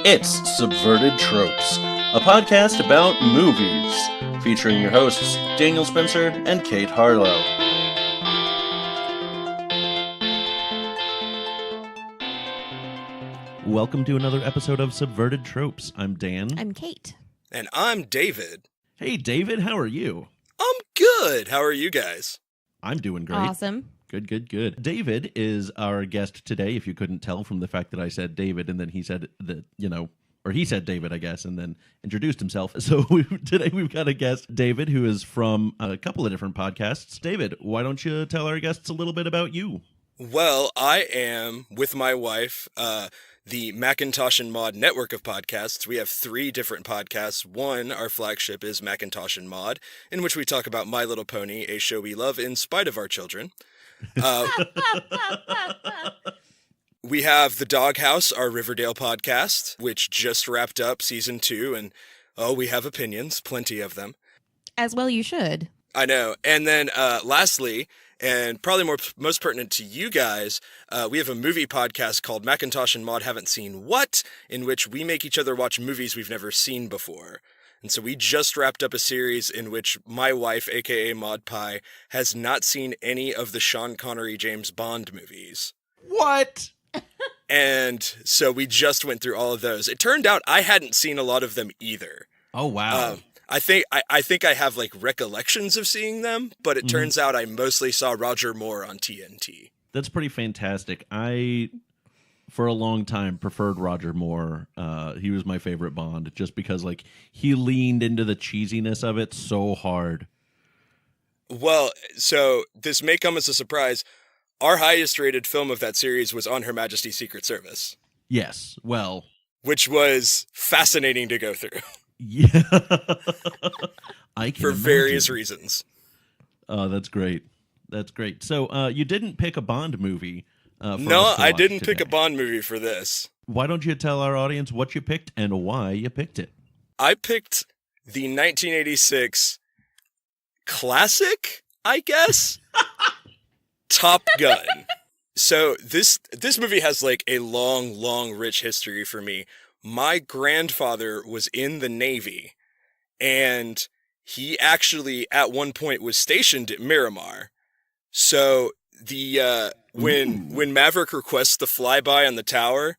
It's Subverted Tropes, a podcast about movies, featuring your hosts Daniel Spencer and Kate Harlow. Welcome to another episode of Subverted Tropes. I'm Dan. I'm Kate. And I'm David. Hey, David, how are you? I'm good. How are you guys? I'm doing great. Awesome. Good. David is our guest today, if you couldn't tell from the fact that I said David and then he said that, or he said David, I guess, and then introduced himself. So today we've got a guest, David, who is from a couple of different podcasts. David, why don't you tell our guests a little bit about you? Well, I am, with my wife, the Macintosh and Maud network of podcasts. We have 3 different podcasts. One, our flagship, is Macintosh and Maud, in which we talk about My Little Pony, a show we love in spite of our children. We have the Doghouse, our Riverdale podcast, which just wrapped up season 2, and we have opinions, plenty of them. As well you should. I know. And then lastly, and probably most pertinent to you guys, we have a movie podcast called Macintosh and Maud Haven't Seen What, in which we make each other watch movies we've never seen before. And so we just wrapped up a series in which my wife, a.k.a. Maud Pie, has not seen any of the Sean Connery James Bond movies. What? And so we just went through all of those. It turned out I hadn't seen a lot of them either. Oh, wow. I think I have like recollections of seeing them, but it turns out I mostly saw Roger Moore on TNT. That's pretty fantastic. I, for a long time, preferred Roger Moore. He was my favorite Bond, just because like he leaned into the cheesiness of it so hard. Well, so this may come as a surprise. Our highest rated film of that series was On Her Majesty's Secret Service. Yes, well, which was fascinating to go through. Yeah. I can for imagine. Various reasons. Oh, that's great. That's great. So you didn't pick a Bond movie. No, I didn't pick a Bond movie for this. Why don't you tell our audience what you picked and why you picked it? I picked the 1986 classic, I guess, Top Gun. So this movie has like a long, rich history for me. My grandfather was in the Navy, and he actually at one point was stationed at Miramar. So the when Maverick requests the flyby on the tower,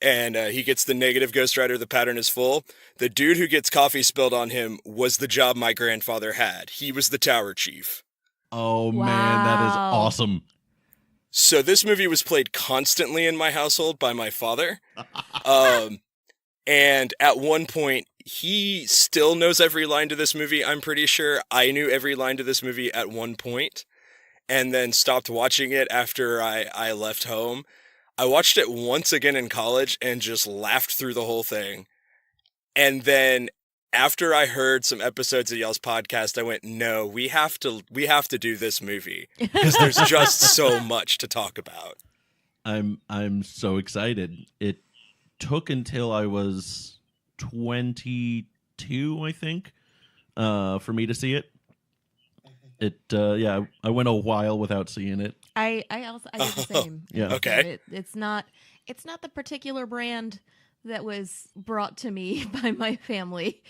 and he gets the negative Ghost Rider, the pattern is full, the dude who gets coffee spilled on him was the job my grandfather had. He was the tower chief. Oh, wow. Man, that is awesome. So this movie was played constantly in my household by my father. And at one point, he still knows every line to this movie, I'm pretty sure. I knew every line to this movie at one point, and then stopped watching it after I left home. I watched it once again in college and just laughed through the whole thing. And then after I heard some episodes of y'all's podcast, I went, no, we have to do this movie, because there's just so much to talk about. I'm so excited. It took until I was 22, I think, for me to see it. I went a while without seeing it. I did the same. Yeah. Okay. It's not the particular brand that was brought to me by my family.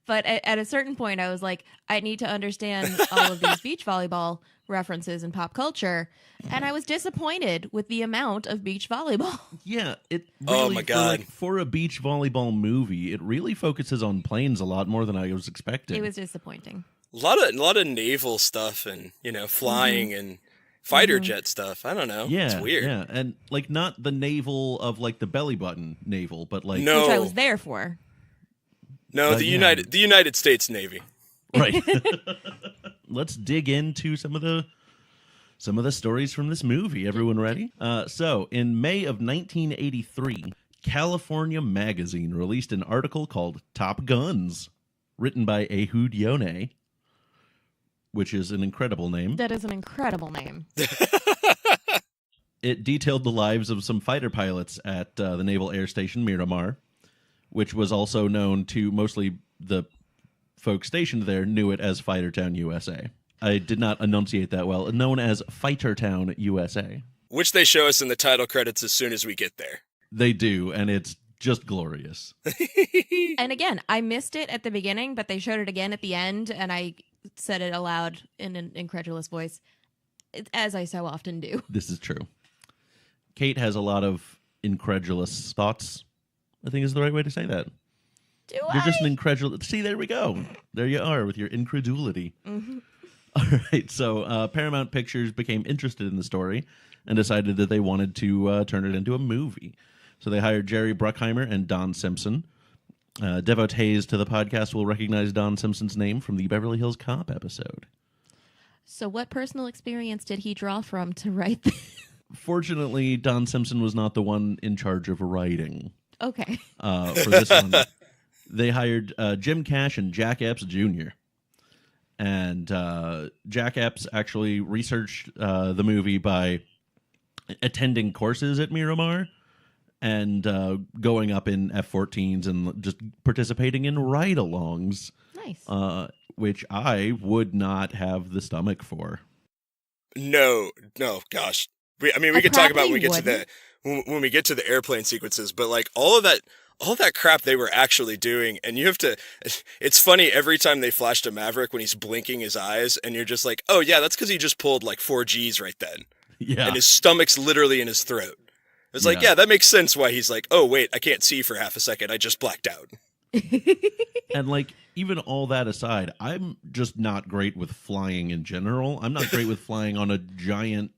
But at a certain point, I was like, I need to understand all of these beach volleyball references in pop culture, and I was disappointed with the amount of beach volleyball. Yeah, it really, oh my God. For a beach volleyball movie, it really focuses on planes a lot more than I was expecting. It was disappointing. A lot of naval stuff and, flying and fighter jet stuff. I don't know. Yeah, it's weird. Yeah, and like not the naval of like the belly button naval, but like no. Which I was there for. No, the United States Navy. Right. Let's dig into some of the stories from this movie. Everyone ready? So, in May of 1983, California Magazine released an article called Top Guns, written by Ehud Yoneh, which is an incredible name. That is an incredible name. It detailed the lives of some fighter pilots at the Naval Air Station Miramar, which was also known to mostly the folks stationed there knew it as Fightertown, USA. I did not enunciate that well. Known as Fightertown, USA. Which they show us in the title credits as soon as we get there. They do, and it's just glorious. And again, I missed it at the beginning, but they showed it again at the end, and I said it aloud in an incredulous voice, as I so often do. This is true. Kate has a lot of incredulous thoughts, I think is the right way to say that. You're just an incredulous... See, there we go. There you are with your incredulity. Mm-hmm. All right, so Paramount Pictures became interested in the story and decided that they wanted to turn it into a movie. So they hired Jerry Bruckheimer and Don Simpson. Devotees to the podcast will recognize Don Simpson's name from the Beverly Hills Cop episode. So what personal experience did he draw from to write this? Fortunately, Don Simpson was not the one in charge of writing. Okay. For this one. They hired Jim Cash and Jack Epps Jr. And Jack Epps actually researched the movie by attending courses at Miramar and going up in F-14s and just participating in ride-alongs. Nice. Which I would not have the stomach for. No, gosh. We could talk about when we get to the airplane sequences, but like all that crap they were actually doing, and you have to... It's funny every time they flash to Maverick when he's blinking his eyes, and you're just like, oh yeah, that's because he just pulled like 4 Gs right then. Yeah. And his stomach's literally in his throat. It's like, yeah, that makes sense why he's like, oh wait, I can't see for half a second, I just blacked out. And like, even all that aside, I'm just not great with flying in general. I'm not great with flying on a giant,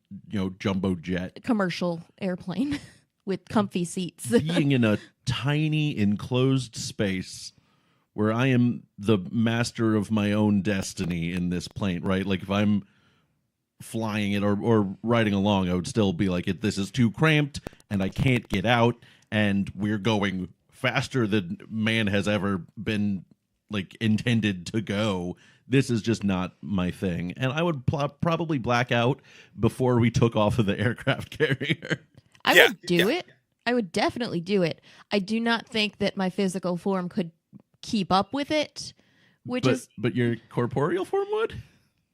jumbo jet. Commercial airplane with comfy seats. Being in a tiny enclosed space where I am the master of my own destiny in this plane, right? Like if I'm flying it or riding along, I would still be like, this is too cramped and I can't get out and we're going faster than man has ever been like intended to go. This is just not my thing. And I would probably black out before we took off of the aircraft carrier. I would do it. I would definitely do it. I do not think that my physical form could keep up with it, But your corporeal form would?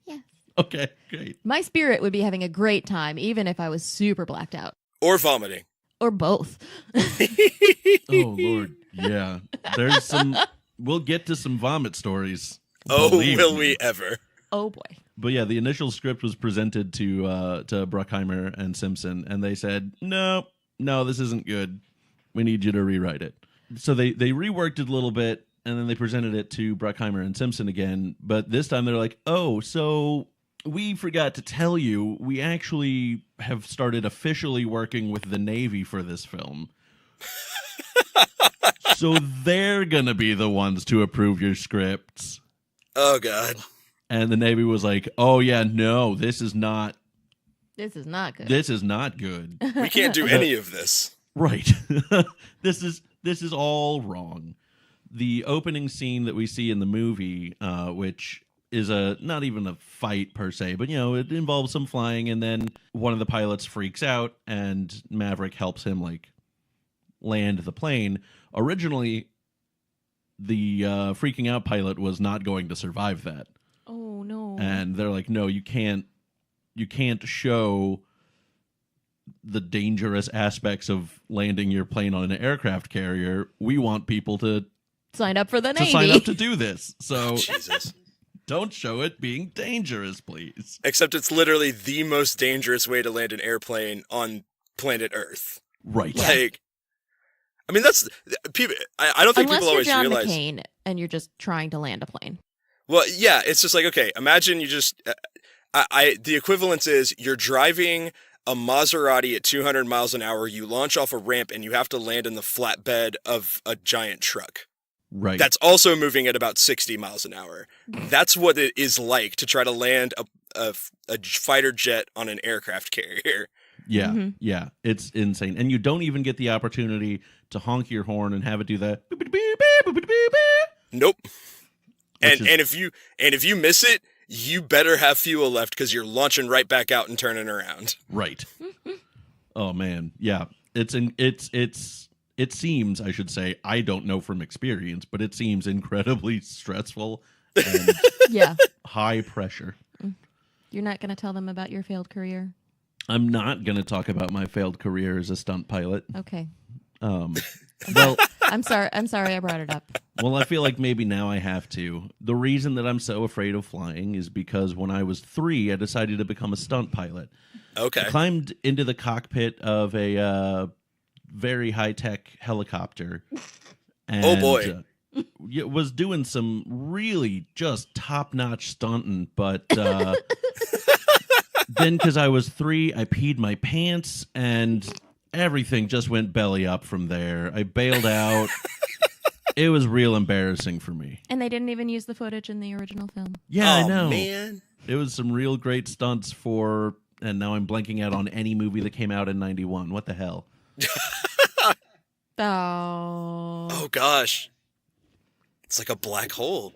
Yes. Okay, great. My spirit would be having a great time, even if I was super blacked out. Or vomiting. Or both. Oh, Lord. Yeah. There's some... We'll get to some vomit stories. Oh, will we ever? Oh, boy. But yeah, the initial script was presented to Bruckheimer and Simpson, and they said, no, this isn't good. We need you to rewrite it. So they reworked it a little bit, and then they presented it to Bruckheimer and Simpson again. But this time they're like, oh, so we forgot to tell you, we actually have started officially working with the Navy for this film. So they're going to be the ones to approve your scripts. Oh, God. And the Navy was like, oh, yeah, no, this is not good. This is not good. We can't do any of this. Right. This is all wrong. The opening scene that we see in the movie, which is not even a fight per se, but it involves some flying, and then one of the pilots freaks out and Maverick helps him like land the plane. Originally, the freaking out pilot was not going to survive that. Oh no. And they're like, no, you can't show the dangerous aspects of landing your plane on an aircraft carrier. We want people to sign up for the Navy. To sign up to do this. So Jesus. Don't show it being dangerous, please. Except it's literally the most dangerous way to land an airplane on planet Earth. Right. Like, I mean, that's people. I don't think Unless people always you're John realize. McCain and you're just trying to land a plane. Well, yeah, it's just like, okay, imagine you just. The equivalence is you're driving a Maserati at 200 miles an hour. You launch off a ramp and you have to land in the flatbed of a giant truck. Right. That's also moving at about 60 miles an hour. That's what it is like to try to land a fighter jet on an aircraft carrier. Yeah, Mm-hmm. yeah, it's insane. And you don't even get the opportunity to honk your horn and have it do that. Nope. And Is... if you miss it, you better have fuel left because you're launching right back out and turning around. Right. Oh man, yeah. It seems, I should say, I don't know from experience, but it seems incredibly stressful and Yeah. high pressure. You're not going to tell them about your failed career? I'm not going to talk about my failed career as a stunt pilot. Okay. Well, I'm sorry I brought it up. well, I feel like maybe now I have to. The reason that I'm so afraid of flying is because when I was 3, I decided to become a stunt pilot. Okay. I climbed into the cockpit of a very high-tech helicopter. And, Oh, boy. Was doing some really just top-notch stunting, but then because I was 3, I peed my pants, and everything just went belly up from there. I bailed out. It was real embarrassing for me. And they didn't even use the footage in the original film. Yeah, I Oh, know. man. It was some real great stunts for, and now I'm blanking out on any movie that came out in 91. What the hell? Oh. Oh, gosh. It's like a black hole.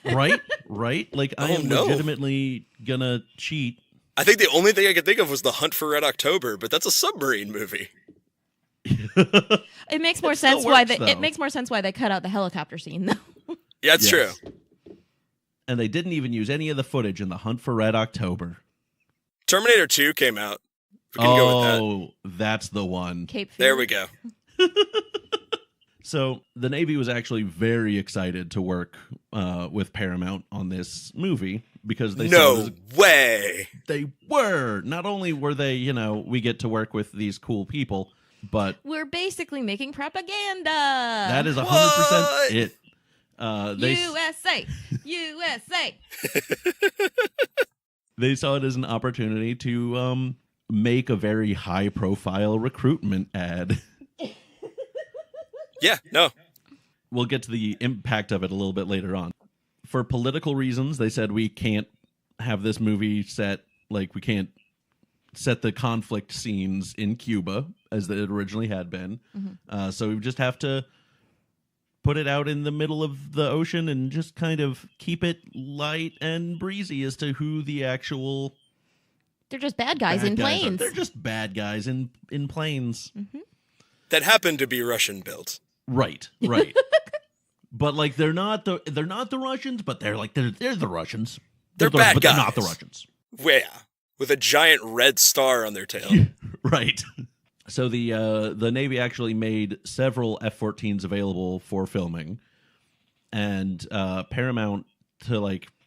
Right? Like, I am no. legitimately gonna cheat. I think the only thing I could think of was The Hunt for Red October, but that's a submarine movie. It makes more still sense why works, they, though. it makes more sense why they cut out the helicopter scene though. Yeah, it's Yes. true. And they didn't even use any of the footage in The Hunt for Red October. Terminator 2 came out. We can go with that. Oh, that's the one. Cape Fear. There we go. So the Navy was actually very excited to work with Paramount on this movie because they saw it No as way. they were. Not only were they, we get to work with these cool people, but We're basically making propaganda. that is 100% What? it. USA. USA. They saw it as an opportunity to make a very high-profile recruitment ad. Yeah, no. We'll get to the impact of it a little bit later on. For political reasons, they said we can't have this movie set, like we can't set the conflict scenes in Cuba as it originally had been. So we just have to put it out in the middle of the ocean and just kind of keep it light and breezy as to who the actual They're just bad guys bad in guys are. planes. They're just bad guys in planes. That happened to be Russian built. Right. But like they're not the Russians, but they're the Russians. They're bad but guys. They're not the Russians. Yeah. With a giant red star on their tail. Right. So the Navy actually made several F-14s available for filming, and Paramount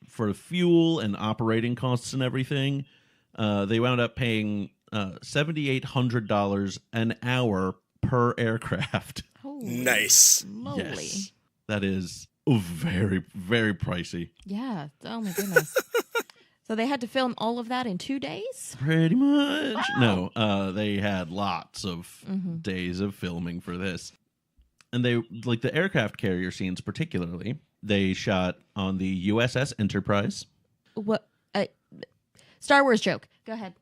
for fuel and operating costs and everything, they wound up paying $7,800 an hour per aircraft. Holy Nice. moly. Yes, that is very, very pricey. Yeah. Oh my goodness. So they had to film all of that in 2 days? Pretty much. No, they had lots of days of filming for this. And they, like the aircraft carrier scenes particularly, they shot on the USS Enterprise. What? Star Wars joke. Go ahead.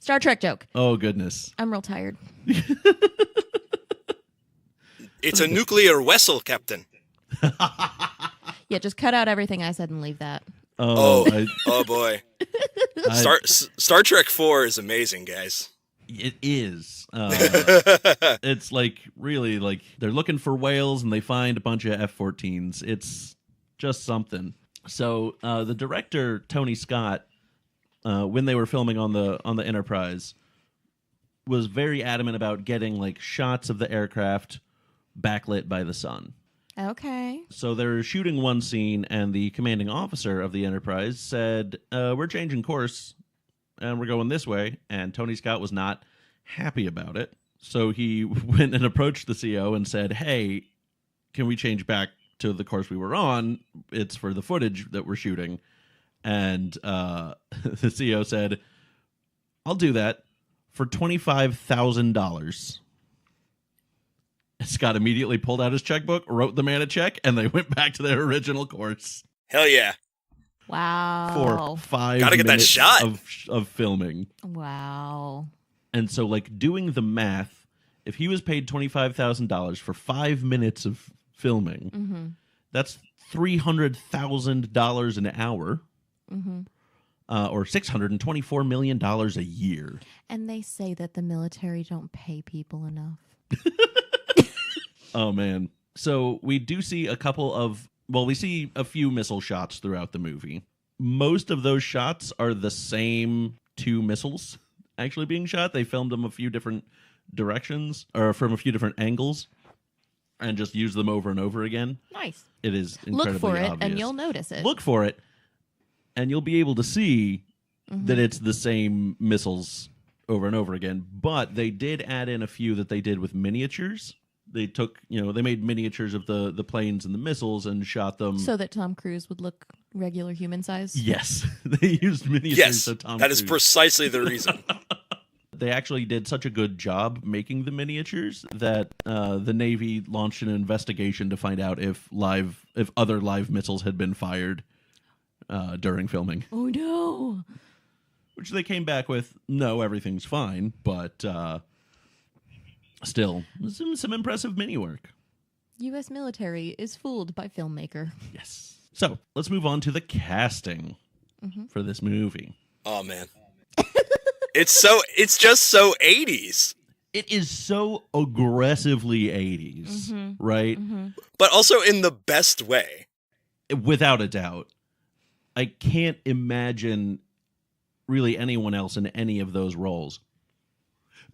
Star Trek joke. Oh, goodness. I'm real tired. It's a nuclear vessel, Captain. Yeah, just cut out everything I said and leave that. Oh, Oh boy. I- Star Trek 4 is amazing, guys. it is. It's like really like they're looking for whales and they find a bunch of F-14s. It's just something. So the director Tony Scott, when they were filming on the Enterprise, was very adamant about getting like shots of the aircraft backlit by the sun. Okay. So they're shooting one scene, and the commanding officer of the Enterprise said, "We're changing course, and we're going this way." And Tony Scott was not happy about it. So he went and approached the CO and said, "Hey, can we change back to the course we were on? It's for the footage that we're shooting." And the CO said, "I'll do that for $25,000. Scott immediately pulled out his checkbook, wrote the man a check, and they went back to their original course Hell yeah. Wow. for 5 Gotta get that minutes shot. of filming. Wow. And so, like, doing the math, if he was paid $25,000 for 5 minutes of filming, that's $300,000 an hour, or $624 million a year. And they say that the military don't pay people enough. Oh, man. So we do see we see a few missile shots throughout the movie. Most of those shots are the same 2 missiles actually being shot. They filmed them a few different directions or from a few different angles and just use them over and over again. Nice. It is incredibly Look for it, obvious. and you'll notice it. Look for it, and you'll be able to see that it's the same missiles over and over again. But they did add in a few that they did with miniatures. They took, they made miniatures of the planes and the missiles and shot them. So that Tom Cruise would look regular human size? Yes. They used miniatures Yes, of Tom that Cruise. is precisely the reason. They actually did such a good job making the miniatures that the Navy launched an investigation to find out if other live missiles had been fired during filming. Oh, no. Which they came back with, no, everything's fine, but still, some impressive mini work. U.S. military is fooled by filmmaker. Yes. So, let's move on to the casting for this movie. Oh, man. It's just so 80s. It is so aggressively 80s, right? But also in the best way. Without a doubt. I can't imagine really anyone else in any of those roles.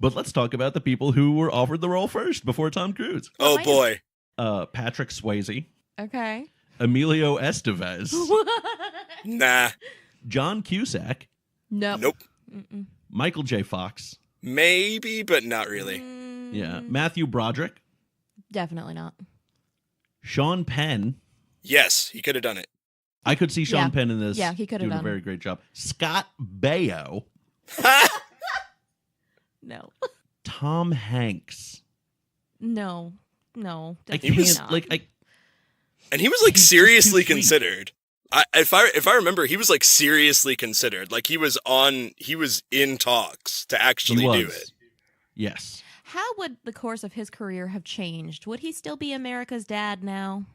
But let's talk about the people who were offered the role first before Tom Cruise. Oh, boy. Patrick Swayze, Okay. Emilio Estevez, Nah. Oh. John Cusack, Nope. Mm-mm. Michael J. Fox, Maybe, but not really. yeah, Matthew Broderick, Definitely not. Sean Penn. Yes, he could have done it. I could see Sean Yeah. Penn in this. Yeah, he could have doing a done. very great job. Scott Baio, No. Tom Hanks. No. No. I Definitely can't not. And he was like He's seriously too sweet. considered. If I remember, he was like seriously considered. Like he was in talks to actually He do was. it. Yes. How would the course of his career have changed? Would he still be America's dad now?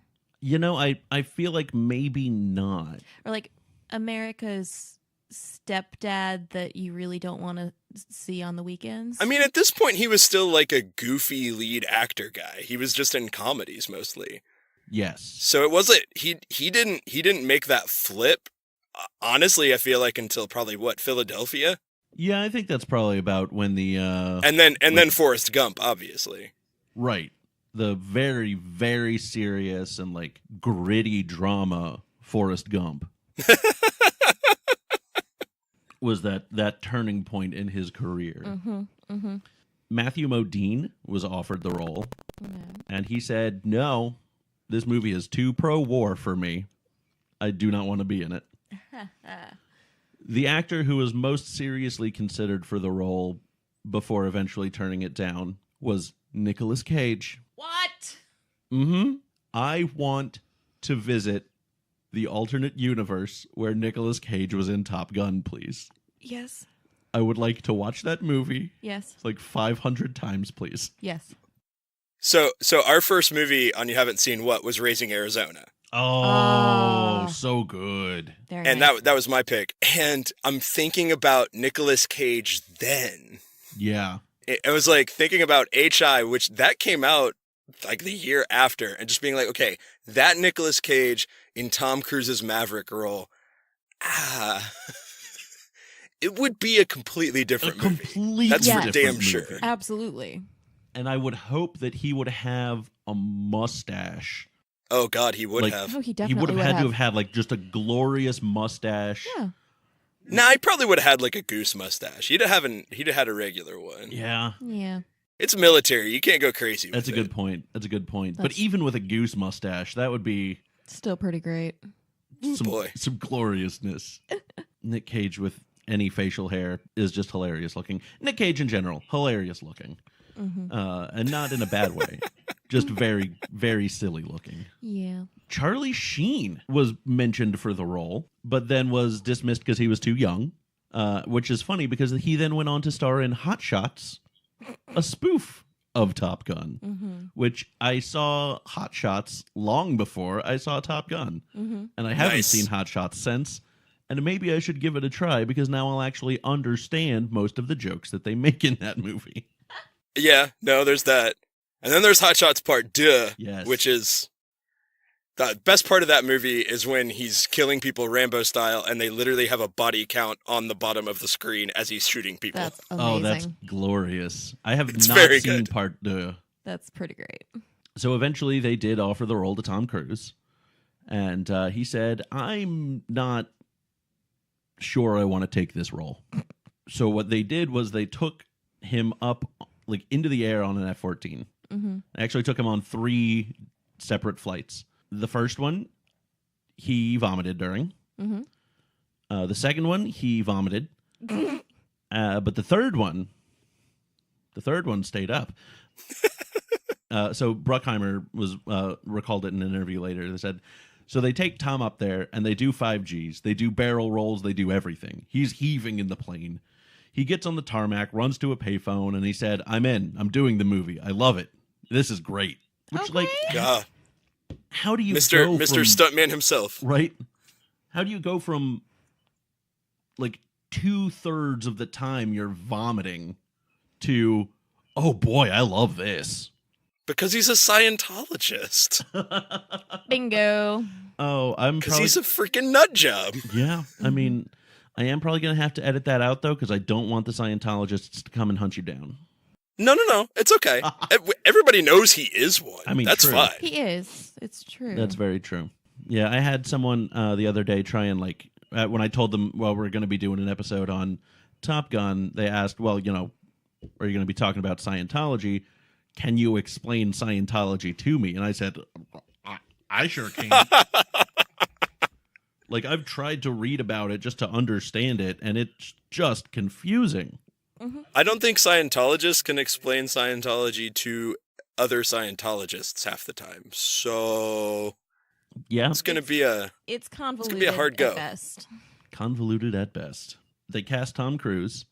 I feel like maybe not. Or like America's stepdad that you really don't want to see on the weekends? I mean, at this point, he was still like a goofy lead actor guy. He was just in comedies mostly. Yes. So it wasn't he didn't make that flip. Honestly, I feel like until probably Philadelphia, Yeah, I think that's probably about when the and then Forrest Gump, obviously. right. The very, very serious and like gritty drama Forrest Gump was that turning point in his career. Matthew Modine was offered the role, and he said, "No, this movie is too pro-war for me. I do not want to be in it." The actor who was most seriously considered for the role before eventually turning it down was Nicolas Cage. What? I want to visit the alternate universe where Nicolas Cage was in Top Gun, please. Yes. I would like to watch that movie Yes. like 500 times, please. Yes. So our first movie on You Haven't Seen What was Raising Arizona. Oh, so good. Very And nice. that was my pick. And I'm thinking about Nicolas Cage then. Yeah. It was like thinking about H.I., which that came out like the year after, and just being like, okay, that Nicolas Cage in Tom Cruise's Maverick role, it would be a completely different movie. Completely That's for different damn movie. sure. Absolutely. And I would hope that he would have a mustache. Oh God, he would Like- have. Oh, he He definitely would have would had to have had like just a glorious mustache. Yeah. Nah, he probably would have had like a goose mustache. He'd have had a regular one. Yeah. Yeah. It's military. You can't go crazy with That's a it. good point. That's a good point. But That's- even with a goose mustache, that would be Still pretty great. Boy. some gloriousness. Nick Cage with any facial hair is just hilarious looking. Nick Cage in general, hilarious looking. And not in a bad way. Just very, very silly looking. Yeah. Charlie Sheen was mentioned for the role, but then was dismissed because he was too young, which is funny because he then went on to star in Hot Shots, a spoof of Top Gun, which I saw Hot Shots long before I saw Top Gun. And I haven't Nice. seen Hot Shots since. And maybe I should give it a try because now I'll actually understand most of the jokes that they make in that movie. Yeah, no, there's that. And then there's Hot Shots Part 2, Yes. which is The best part of that movie is when he's killing people Rambo style, and they literally have a body count on the bottom of the screen as he's shooting people. That's amazing. Oh, that's glorious. I have It's not very seen good. part 2. That's pretty great. So eventually they did offer the role to Tom Cruise. And he said, I'm not sure I want to take this role. So what they did was they took him up like into the air on an F-14. Mm-hmm. Actually took him on 3 separate flights. The first one, he vomited during. Mm-hmm. The second one, he vomited. But the third one stayed up. So Bruckheimer was recalled it in an interview later. They said, so they take Tom up there and they do 5Gs. They do barrel rolls. They do everything. He's heaving in the plane. He gets on the tarmac, runs to a payphone, and he said, I'm in. I'm doing the movie. I love it. This is great. Which, Okay. like, Yeah, how do you Mr. go Mr. from, Stuntman himself. right? How do you go from, like, 2/3 of the time you're vomiting to, oh boy, I love this? Because he's a Scientologist. Bingo. Oh, I'm Because probably... he's a freaking nut job. Yeah, I mean, I am probably going to have to edit that out, though, because I don't want the Scientologists to come and hunt you down. No. It's okay. Everybody knows he is one. I mean, that's true. fine. He is. It's true. That's very true. Yeah, I had someone the other day try and, like, when I told them, well, we're going to be doing an episode on Top Gun, they asked, well, you know, are you going to be talking about Scientology? Can you explain Scientology to me? And I said, I sure can. Like, I've tried to read about it just to understand it, and it's just confusing. I don't think Scientologists can explain Scientology to other Scientologists half the time. So Yeah, it's going to be It's convoluted be a hard go. at best. convoluted at best. They cast Tom Cruise,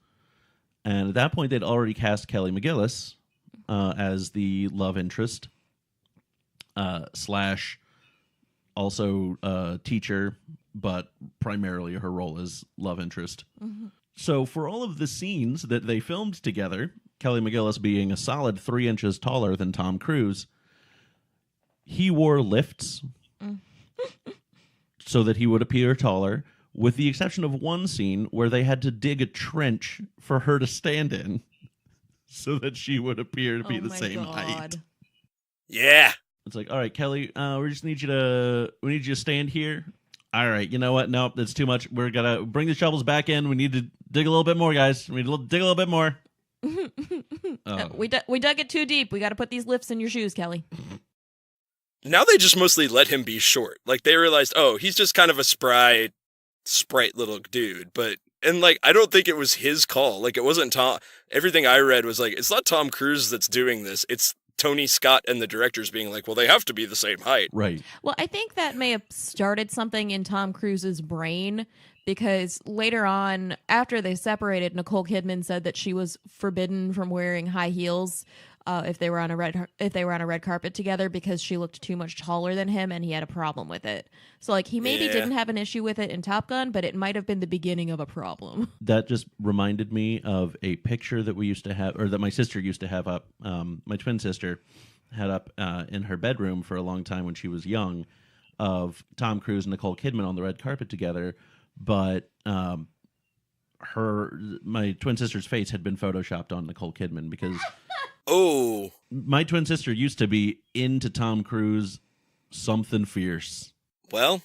and at that point, they'd already cast Kelly McGillis as the love interest slash also teacher, but primarily her role as love interest. Mm-hmm. So for all of the scenes that they filmed together, Kelly McGillis being a solid 3 inches taller than Tom Cruise, he wore lifts so that he would appear taller, with the exception of one scene where they had to dig a trench for her to stand in so that she would appear to be the same height. yeah. It's like, all right, Kelly, we just need you to stand here. All right, you know what? Nope, that's too much. We're gonna bring the shovels back in. We need to dig a little bit more, guys. We need to dig a little bit more. We dug it too deep. We got to put these lifts in your shoes, Kelly. Now they just mostly let him be short. Like, they realized, oh, he's just kind of a sprite little dude. And like, I don't think it was his call. Like, it wasn't Tom. Everything I read was like, it's not Tom Cruise that's doing this. It's Tony Scott and the directors being like, well, they have to be the same height. Right. Well, I think that may have started something in Tom Cruise's brain, because later on, after they separated, Nicole Kidman said that she was forbidden from wearing high heels if they were on a red carpet together, because she looked too much taller than him and he had a problem with it. So like, he maybe didn't have an issue with it in Top Gun, but it might have been the beginning of a problem. That just reminded me of a picture that we used to have, or that my sister used to have up. My twin sister had up in her bedroom for a long time when she was young, of Tom Cruise and Nicole Kidman on the red carpet together. But my twin sister's face had been photoshopped on Nicole Kidman, because Oh, my twin sister used to be into Tom Cruise something fierce. well,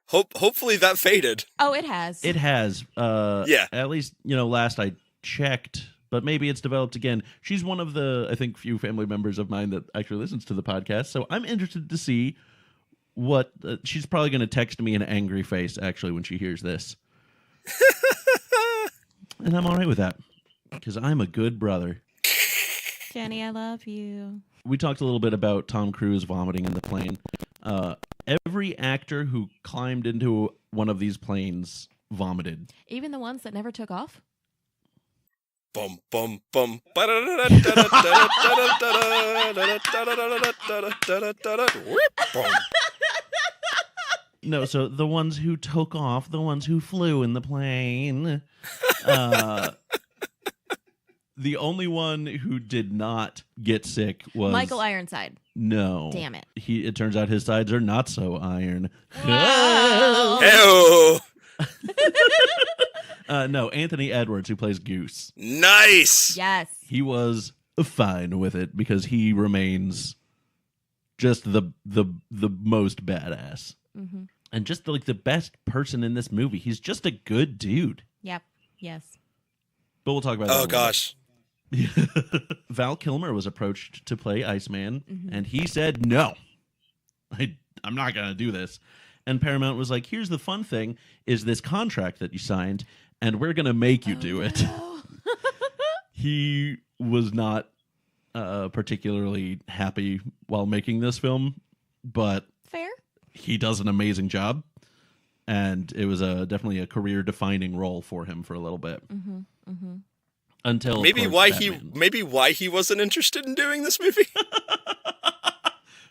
hopefully that faded. Oh, it has. It has. Yeah. At least, last I checked, but maybe it's developed again. She's one of the, I think, few family members of mine that actually listens to the podcast. So I'm interested to see what she's probably going to text me an angry face, actually, when she hears this. And I'm all right with that, because I'm a good brother. Jenny, I love you. We talked a little bit about Tom Cruise vomiting in the plane. Every actor who climbed into one of these planes vomited. Even the ones that never took off? Bum bum bum. No, so the ones who took off, the ones who flew in the plane. The only one who did not get sick was Michael Ironside. No. Damn it. It turns out his sides are not so iron. Wow. Ew. No, Anthony Edwards, who plays Goose. Nice. Yes. He was fine with it because he remains just the most badass. Mm-hmm. And just like the best person in this movie. He's just a good dude. Yep. Yes. But we'll talk about that. Oh in a gosh. Val Kilmer was approached to play Iceman, Mm-hmm. and he said, no, I'm not going to do this. And Paramount was like, here's the fun thing, is this contract that you signed, and we're going to make you do it. No. He was not particularly happy while making this film, but Fair. he does an amazing job. And it was definitely a career-defining role for him for a little bit. Mm-hmm. Mm-hmm. Until Maybe of course, why Batman. he wasn't interested in doing this movie.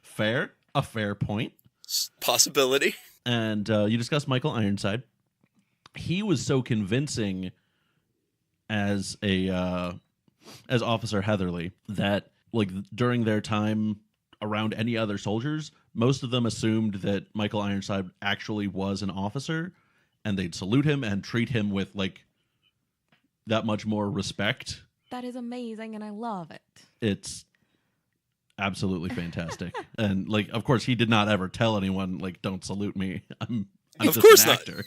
Fair. A fair point. Possibility. And you discussed Michael Ironside. He was so convincing as Officer Heatherly that like during their time around any other soldiers, most of them assumed that Michael Ironside actually was an officer, and they'd salute him and treat him with like that much more respect. That is amazing, and I love it. It's absolutely fantastic. And like, of course, he did not ever tell anyone like, "Don't salute me. I'm Of just course an not. actor."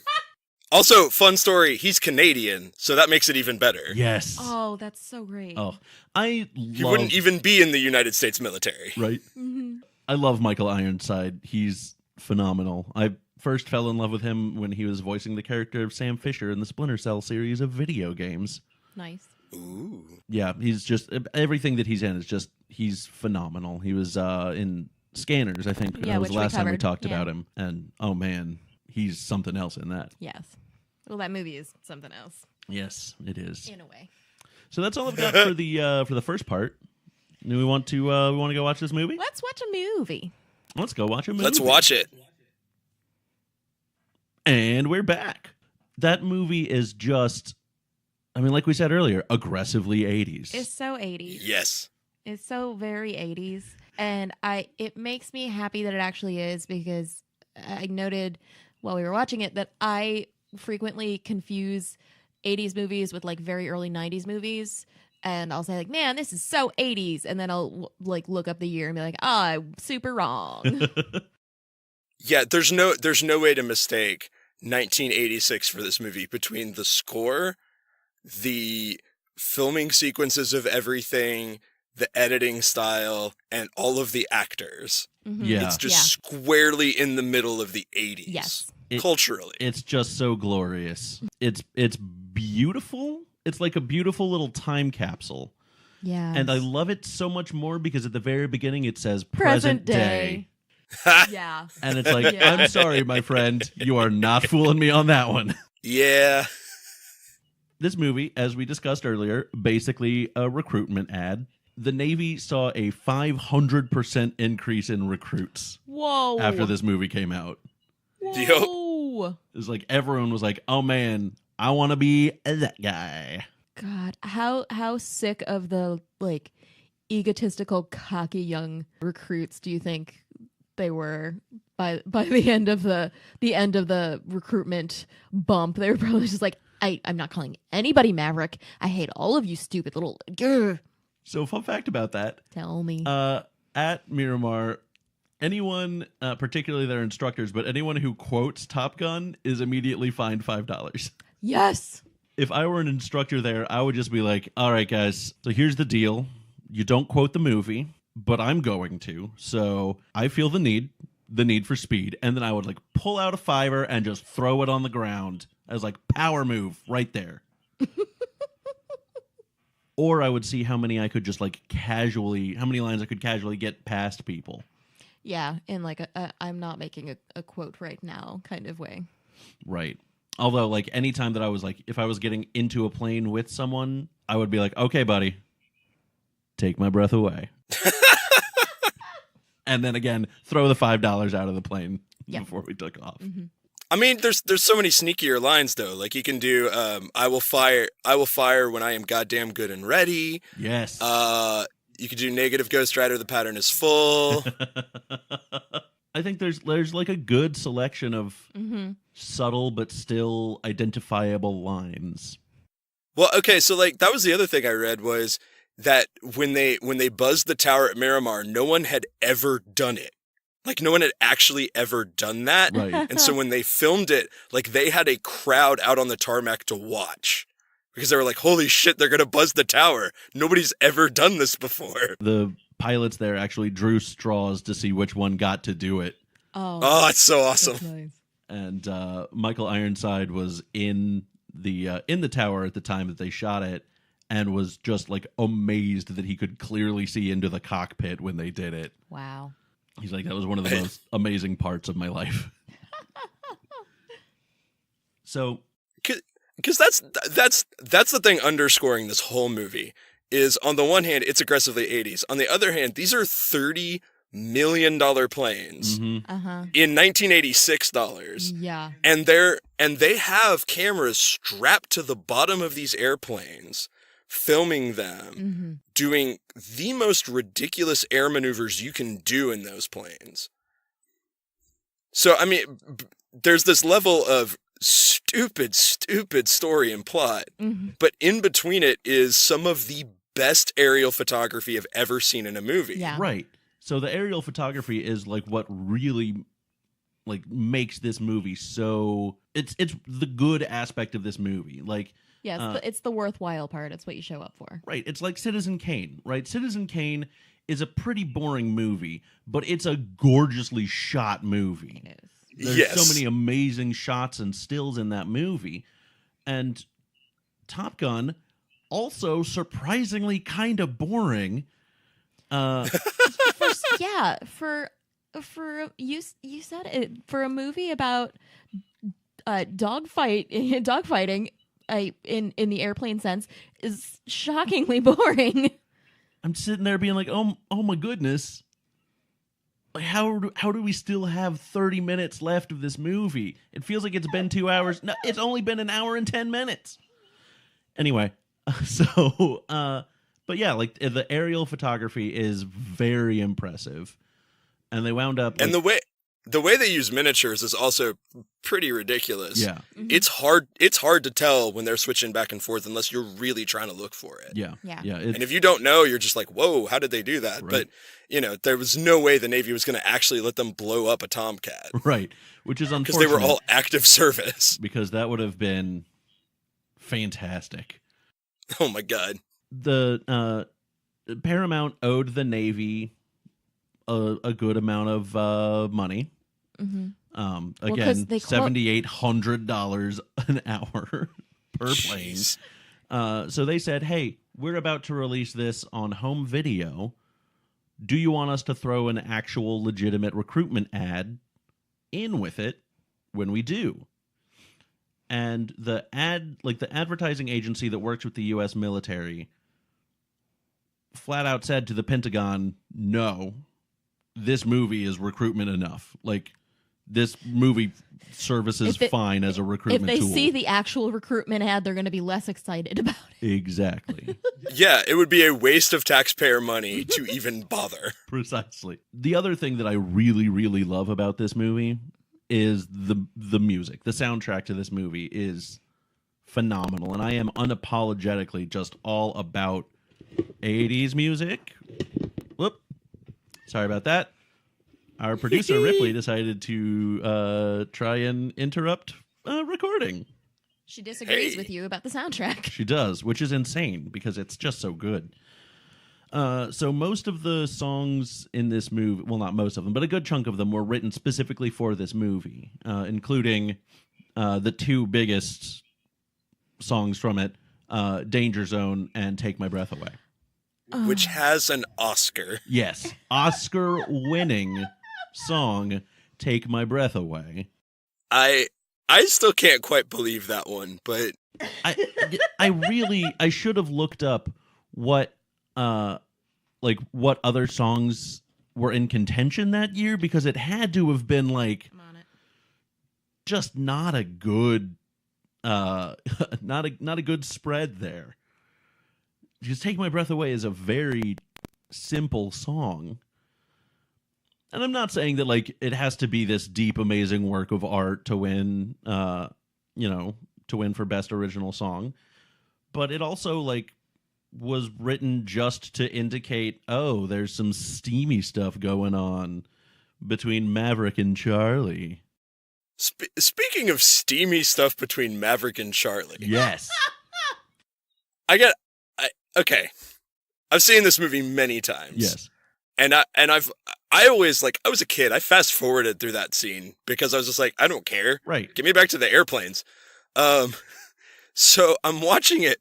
Also, fun story, he's Canadian, so that makes it even better. Yes. Oh, that's so great. Oh, I He love, wouldn't even be in the United States military. right. Mm-hmm. I love Michael Ironside. He's phenomenal. I first fell in love with him when he was voicing the character of Sam Fisher in the Splinter Cell series of video games. Nice. Ooh. Yeah, he's just everything that he's in is just he's phenomenal. He was in Scanners, I think. Yeah, that was which the we last time we covered. talked Yeah. about him, and oh man, he's something else in that. Yes. Well, that movie is something else Yes, it is. in a way. So that's all I've got for the first part. Do we want to go watch this movie? Let's watch a movie. Let's go watch a movie. Let's watch it. And we're back. That movie is just, I mean, like we said earlier, aggressively 80s. It's so 80s. Yes. It's so very 80s. And it makes me happy that it actually is, because I noted while we were watching it that I frequently confuse 80s movies with like very early 90s movies. And I'll say like, man, this is so 80s. And then I'll like look up the year and be like, oh, I'm super wrong. Yeah, there's no way to mistake 1986 for this movie between the score, the filming sequences of everything, the editing style, and all of the actors. Mhm. Yeah. It's just squarely in the middle of the 80s. Yes. Culturally. It's just so glorious. It's beautiful. It's like a beautiful little time capsule. Yeah. And I love it so much more because at the very beginning it says Present present day. Yeah. And it's like, Yeah. I'm sorry, my friend. You are not fooling me on that one. Yeah. This movie, as we discussed earlier, basically a recruitment ad. The Navy saw a 500% increase in recruits Whoa. after this movie came out. Whoa. It was like everyone was like, oh man, I want to be that guy. God, how sick of the like egotistical, cocky young recruits do you think they were by the end of the recruitment bump? They were probably just like, I'm not calling anybody Maverick. I hate all of you stupid little. Grr. So fun fact about that, Tell me. at Miramar, anyone, particularly their instructors, but anyone who quotes Top Gun is immediately fined $5. Yes. If I were an instructor there, I would just be like, all right, guys, so here's the deal. You don't quote the movie, but I'm going to. So I feel the need for speed. And then I would like pull out a $5 and just throw it on the ground as like power move right there. Or I would see how many I could just like how many lines I could casually get past people. Yeah, in like a I'm not making a quote right now kind of way. Right. Although, like, anytime that I was like, if I was getting into a plane with someone, I would be like, okay, buddy, take my breath away. And then again, throw the $5 out of the plane Yeah. before we took off. Mm-hmm. I mean, there's so many sneakier lines though. Like you can do, I will fire when I am goddamn good and ready. Yes. You could do negative Ghost Rider. The pattern is full. I think there's like a good selection of Mm-hmm. subtle but still identifiable lines. Well, okay, so like that was the other thing I read was that when they buzzed the tower at Miramar, no one had ever done it. Like no one had actually ever done that. Right. And so when they filmed it, like they had a crowd out on the tarmac to watch because they were like, "Holy shit, they're going to buzz the tower. Nobody's ever done this before." The pilots there actually drew straws to see which one got to do it. Oh, it's so awesome. That's nice. And Michael Ironside was in the tower at the time that they shot it and was just like amazed that he could clearly see into the cockpit when they did it. Wow. He's like, that was one of the most amazing parts of my life. So, Because that's the thing underscoring this whole movie is on the one hand it's aggressively 80s. On the other hand, these are $30 million planes Uh-huh. in 1986 dollars. Yeah. And they have cameras strapped to the bottom of these airplanes, filming them, Mm-hmm. doing the most ridiculous air maneuvers you can do in those planes. So, I mean, there's this level of stupid story and plot, Mm-hmm. but in between it is some of the best aerial photography I've ever seen in a movie. Yeah. right. So the aerial photography is like what really like makes this movie so it's the good aspect of this movie. Like Yeah, it's the worthwhile part. It's what you show up for. right, it's like Citizen Kane, right? Citizen Kane is a pretty boring movie, but it's a gorgeously shot movie. It is. There's Yes. so many amazing shots and stills in that movie. And Top Gun, also surprisingly kind of boring. For you said it, for a movie about dogfighting in the airplane sense is shockingly boring. I'm sitting there being like, oh my goodness. Like how do we still have 30 minutes left of this movie? It feels like it's been 2 hours. No, it's only been an hour and 10 minutes. Anyway, but yeah, like the aerial photography is very impressive. And they wound up And the way they use miniatures is also pretty ridiculous. yeah. It's hard to tell when they're switching back and forth unless you're really trying to look for it. Yeah. Yeah. And if you don't know, you're just like, whoa, how did they do that? Right. But, there was no way the Navy was going to actually let them blow up a Tomcat right, which is because unfortunate they were all active service. because that would have been fantastic. Oh, my God. The Paramount owed the Navy a good amount of money. Mm-hmm. Again, they $7,800 an hour per plane. Jeez. So they said, "Hey, we're about to release this on home video. Do you want us to throw an actual legitimate recruitment ad in with it when we do?" And the advertising agency that works with the U.S. military flat out said to the Pentagon, "No, this movie is recruitment enough. Like, this movie services fine as a recruitment If they tool." see the actual recruitment ad, they're going to be less excited about it. Exactly. Yeah, it would be a waste of taxpayer money to even bother. Precisely. The other thing that I really, really love about this movie is the music. The soundtrack to this movie is phenomenal, and I am unapologetically just all about 80s music. Whoop. Sorry about that. Our producer, Ripley, decided to try and interrupt recording. She disagrees Hey. with you about the soundtrack. She does, which is insane because it's just so good. So most of the songs in this movie, well, not most of them, but a good chunk of them were written specifically for this movie, including the two biggest songs from it, Danger Zone and Take My Breath Away. Which has an Oscar. Yes, Oscar-winning song, Take My Breath Away. I still can't quite believe that one, but I should have looked up what other songs were in contention that year, because it had to have been like I'm on it. just not a good not a good spread there. Just Take My Breath Away is a very simple song. And I'm not saying that like it has to be this deep, amazing work of art to win, to win for best original song. But it also like was written just to indicate, oh, there's some steamy stuff going on between Maverick and Charlie. Speaking of steamy stuff between Maverick and Charlie. Yes. Okay. I've seen this movie many times. Yes. And I always, like, I was a kid. I fast forwarded through that scene because I was just like, I don't care. Right. Get me back to the airplanes. So I'm watching it.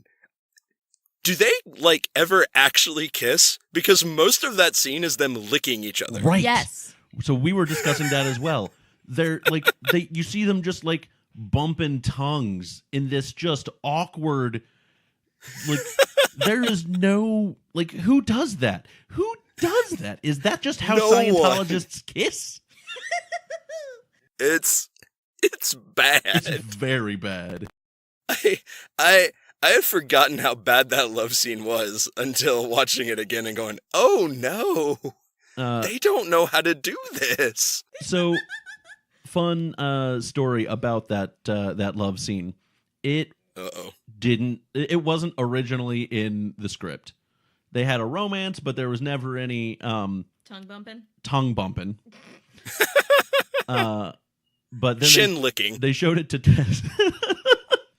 Do they, like, ever actually kiss? Because most of that scene is them licking each other. Right. Yes. So we were discussing that as well. They're like, you see them just like bumping tongues in this just awkward, like, there is no, like, who does that? Who does that? Is that just how Scientologists kiss? It's bad. It's very bad. I had forgotten how bad that love scene was until watching it again and going, oh no, they don't know how to do this. So, fun story about that love scene. It wasn't originally in the script. They had a romance, but there was never any tongue bumping. But then Chin licking. They showed it to test.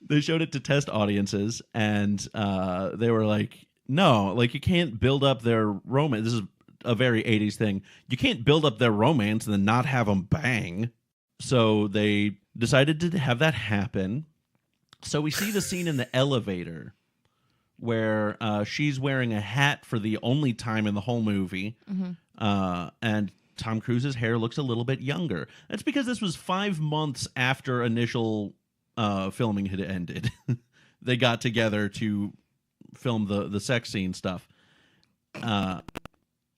They showed it to test audiences, and they were like, "No, like you can't build up their romance. This is a very 80s thing. You can't build up their romance and then not have them bang." So they decided to have that happen. So we see the scene in the elevator where she's wearing a hat for the only time in the whole movie, and Tom Cruise's hair looks a little bit younger. That's because this was 5 months after initial filming had ended. They got together to film the sex scene stuff.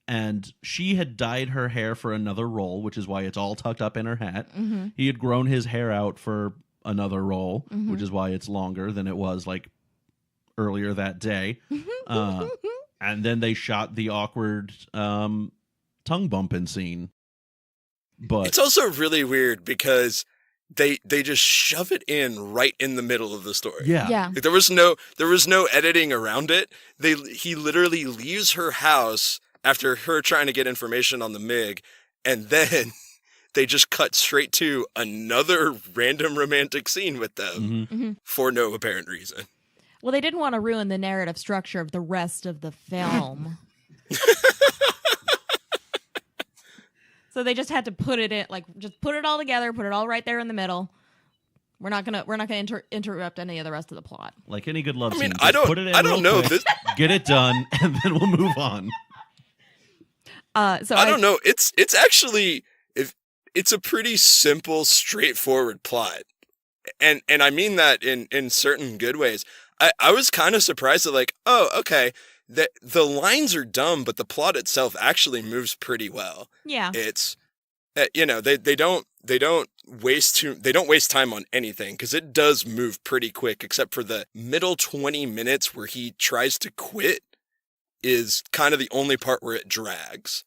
And she had dyed her hair for another role, which is why it's all tucked up in her hat. Mm-hmm. He had grown his hair out for another role, which is why it's longer than it was like earlier that day. And then they shot the awkward tongue bumping scene. But it's also really weird because they just shove it in right in the middle of the story. Yeah. Like, there was no editing around it. He literally leaves her house after her trying to get information on the MiG, and then they just cut straight to another random romantic scene with them for no apparent reason. Well, they didn't want to ruin the narrative structure of the rest of the film. So they just had to put it in, like, just put it all together, put it all right there in the middle. We're not gonna interrupt any of the rest of the plot. like any good love scene, I put it in don't know quick, this. get it done, and then we'll move on. So I don't know. It's actually it's a pretty simple, straightforward plot, and I mean that in certain good ways. I was kind of surprised that, like, oh, okay, the lines are dumb, but the plot itself actually moves pretty well. Yeah, it's they don't waste time on anything because it does move pretty quick, except for the middle 20 minutes where he tries to quit is kind of the only part where it drags.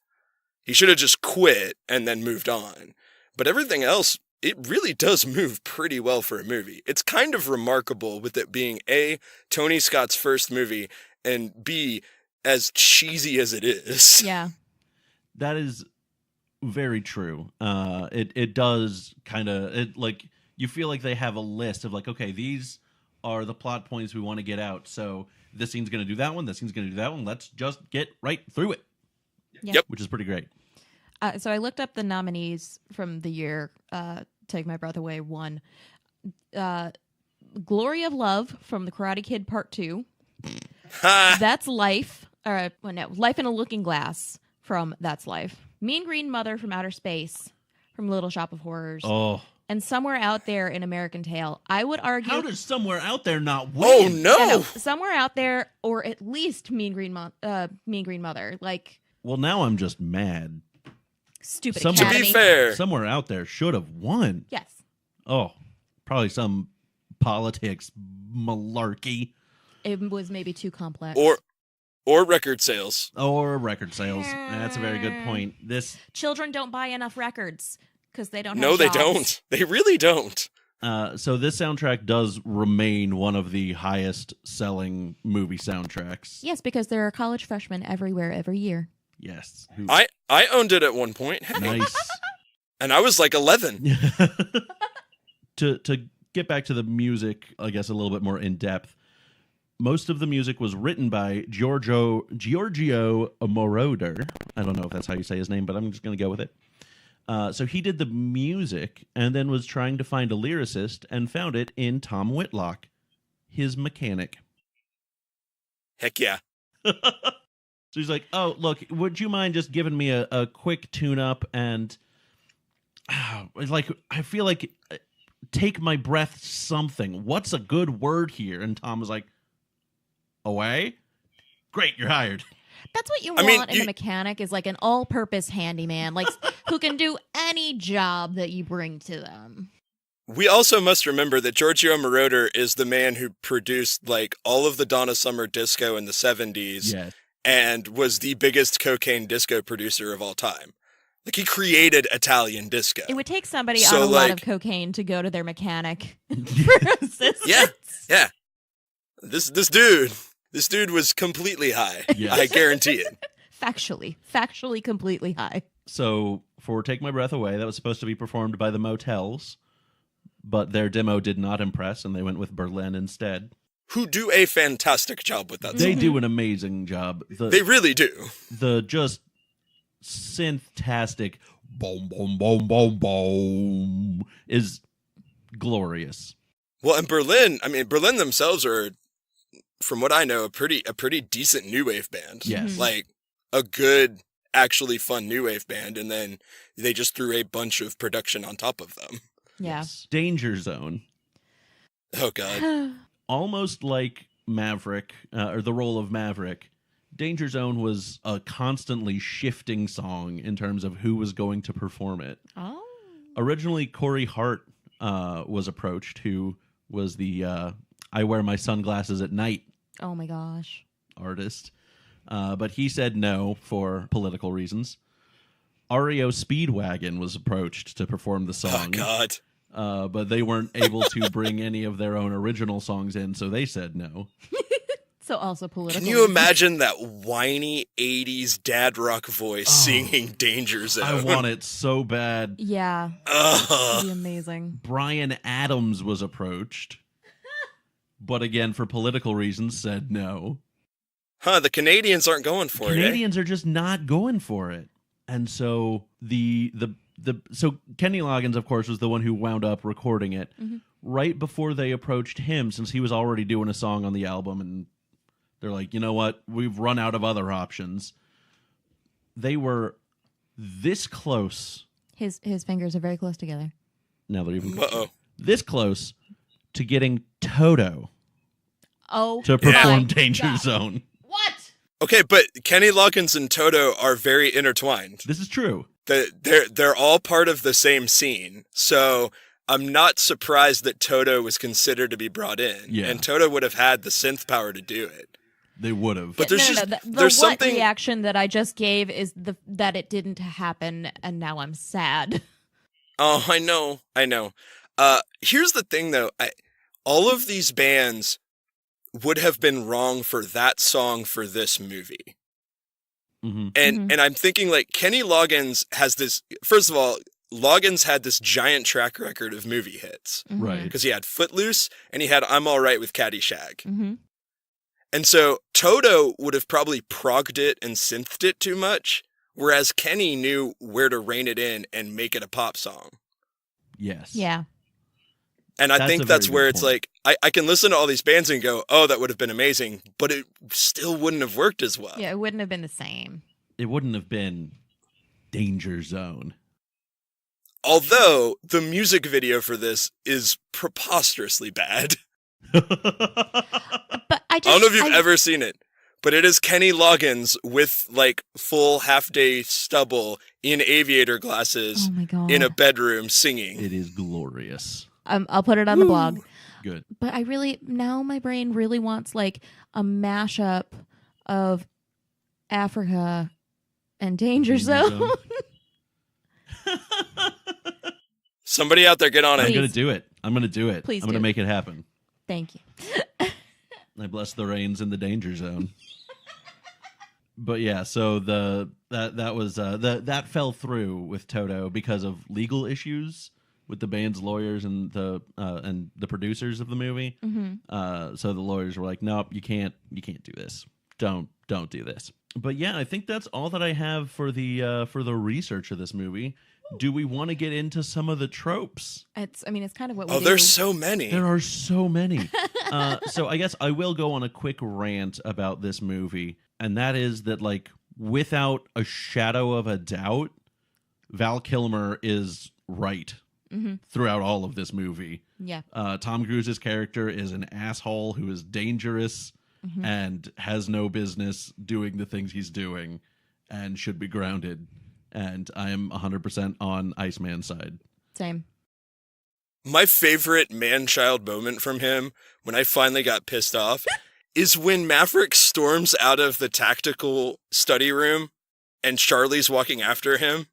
He should have just quit and then moved on. But everything else, it really does move pretty well for a movie. It's kind of remarkable with it being A, Tony Scott's first movie, and B, as cheesy as it is. yeah. That is very true. It does kind of, like, you feel like they have a list of like, okay, these are the plot points we want to get out. So this scene's going to do that one. This scene's going to do that one. Let's just get right through it. Yep. Which is pretty great. So I looked up the nominees from the year Take My Breath Away won. Glory of Love from The Karate Kid Part 2. That's Life. Life in a Looking Glass from That's Life. Mean Green Mother from Outer Space from Little Shop of Horrors. Oh. And Somewhere Out There in American Tail. I would argue... How does Somewhere Out There not win? Oh, no! Yeah, no, Somewhere Out There, or at least Mean Green Mother. Like... Well, now I'm just mad. Stupid Somewhere- Academy. To be fair, Somewhere Out There should have won. Yes. Oh, probably some politics malarkey. It was maybe too complex. Or record sales. Or record sales. That's a very good point. Children don't buy enough records because they don't have No, they jobs. don't. They really don't. So this soundtrack does remain one of the highest selling movie soundtracks. Yes, because there are college freshmen everywhere every year. Yes. I owned it at one point. Nice. And I was like 11. To get back to the music, I guess a little bit more in depth. Most of the music was written by Giorgio Moroder. I don't know if that's how you say his name, but I'm just going to go with it. So he did the music and then was trying to find a lyricist and found it in Tom Whitlock, his mechanic. Heck yeah. So he's like, oh, look, would you mind just giving me a quick tune-up and, like, I feel like, take my breath something. What's a good word here? And Tom was like, away? Great, you're hired. That's what you want in a mechanic, is like an all-purpose handyman, like who can do any job that you bring to them. We also must remember that Giorgio Moroder is the man who produced like all of the Donna Summer disco in the 70s. Yes. And was the biggest cocaine disco producer of all time. Like, he created Italian disco. It would take somebody on a lot of cocaine to go to their mechanic for assistance. Yeah. This dude was completely high. Yes. I guarantee it. Factually completely high. So for Take My Breath Away, that was supposed to be performed by the Motels, but their demo did not impress, and they went with Berlin instead. Who do a fantastic job with that They song. do an amazing job. They really do. The just synth-tastic boom, boom, boom, boom, boom is glorious. Well, and Berlin themselves are, from what I know, a pretty decent new wave band. Yes. Like, a good, actually fun new wave band, and then they just threw a bunch of production on top of them. Yeah. Yes. Danger Zone. Oh, God. Almost like Maverick, or the role of Maverick, Danger Zone was a constantly shifting song in terms of who was going to perform it. Oh. Originally, Corey Hart was approached, who was the I Wear My Sunglasses at Night Oh my gosh. artist. But he said no for political reasons. REO Speedwagon was approached to perform the song. Oh, God. But they weren't able to bring any of their own original songs in, so they said no. So also political. Can you imagine that whiny 80s dad rock voice singing Danger Zone? I want it so bad. Yeah. Ugh. It'd be amazing. Brian Adams was approached, but again, for political reasons, said no. Huh, the Canadians aren't going for it, Canadians are just not going for it. And so so Kenny Loggins, of course, was the one who wound up recording it. Mm-hmm. Right before they approached him, since he was already doing a song on the album, and they're like, you know what? We've run out of other options. They were this close. His fingers are very close together. Now they're even Uh-oh. this close to getting Toto to My perform Danger God. Zone. What? Okay, but Kenny Loggins and Toto are very intertwined. This is true. They're all part of the same scene. So I'm not surprised that Toto was considered to be brought in. Yeah. And Toto would have had the synth power to do it. They would have. But there's The there's what something reaction that I just gave is that it didn't happen, and now I'm sad. Oh, I know. Here's the thing, though. All of these bands would have been wrong for that song for this movie. Mm-hmm. And I'm thinking, like, Kenny Loggins has this... First of all, Loggins had this giant track record of movie hits. Mhm. Right. Because he had Footloose, and he had I'm All Right with Caddyshack. Mm-hmm. And so Toto would have probably progged it and synthed it too much, whereas Kenny knew where to rein it in and make it a pop song. Yes. Yeah. And I That's think a that's very where good it's point. like, I can listen to all these bands and go, oh, that would have been amazing, but it still wouldn't have worked as well. Yeah, it wouldn't have been the same. It wouldn't have been Danger Zone. Although the music video for this is preposterously bad. But I I don't know if you've I- ever seen it, but it is Kenny Loggins with like full half-day stubble in aviator glasses Oh my god. in a bedroom singing. It is glorious. I'll put it on the blog. Good. But now my brain really wants like a mashup of Africa and Danger Zone. Somebody out there, get on I'm it. going to do it. I'm going to do it. Please I'm going to make it happen. Thank you. I bless the rains in the Danger Zone. But yeah, so that fell through with Toto because of legal issues with the band's lawyers and the producers of the movie. Mm-hmm. So the lawyers were like, "Nope, you can't do this. Don't do this." But yeah, I think that's all that I have for the research of this movie. Do we want to get into some of the tropes? It's kind of what we do. There's so many. There are so many. So I guess I will go on a quick rant about this movie, and that is that, like, without a shadow of a doubt, Val Kilmer is right throughout all of this movie. Yeah. Tom Cruise's character is an asshole who is dangerous and has no business doing the things he's doing and should be grounded. And I am 100% on Iceman's side. Same. My favorite man-child moment from him, when I finally got pissed off, is when Maverick storms out of the tactical study room and Charlie's walking after him.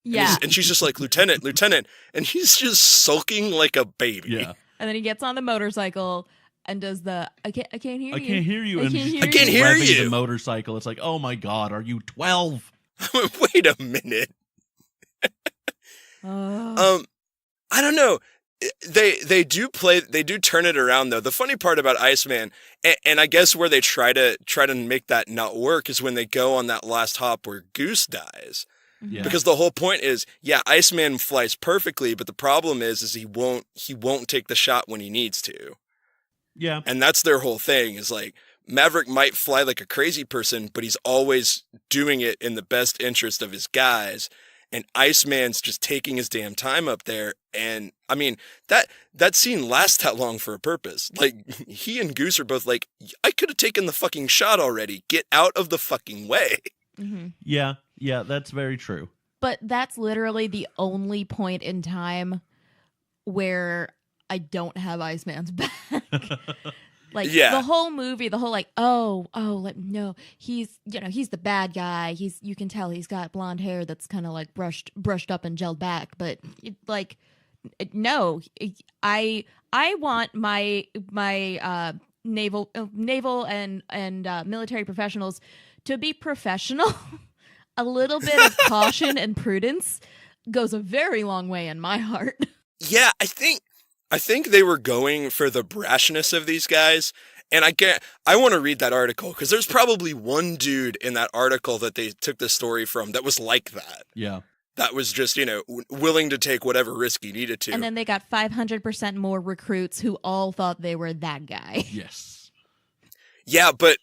Yeah. And she's just like, Lieutenant. And he's just sulking like a baby. Yeah. And then he gets on the motorcycle and does the, I can't hear you. I can't hear you. I And can't she's hear I can't hear revving you. the motorcycle. It's like, oh my God, are you 12? Wait a minute. Oh. I don't know. They do turn it around though. The funny part about Iceman, and I guess where they try to make that not work is when they go on that last hop where Goose dies. Yeah. Because the whole point is, yeah, Iceman flies perfectly, but the problem is he won't take the shot when he needs to. Yeah. And that's their whole thing is like, Maverick might fly like a crazy person, but he's always doing it in the best interest of his guys. And Iceman's just taking his damn time up there. And I mean, that scene lasts that long for a purpose. Like, he and Goose are both like, I could have taken the fucking shot already. Get out of the fucking way. Mm-hmm. Yeah, that's very true. But that's literally the only point in time where I don't have Iceman's back. Like, yeah. The whole movie, the whole like, no, he's the bad guy. You can tell he's got blonde hair that's kind of like brushed up and gelled back. But no, I want my naval and military professionals to be professional. A little bit of caution and prudence goes a very long way in my heart. Yeah, I think they were going for the brashness of these guys. And I want to read that article because there's probably one dude in that article that they took the story from that was like that. Yeah. That was just, willing to take whatever risk he needed to. And then they got 500% more recruits who all thought they were that guy. Yes. Yeah, but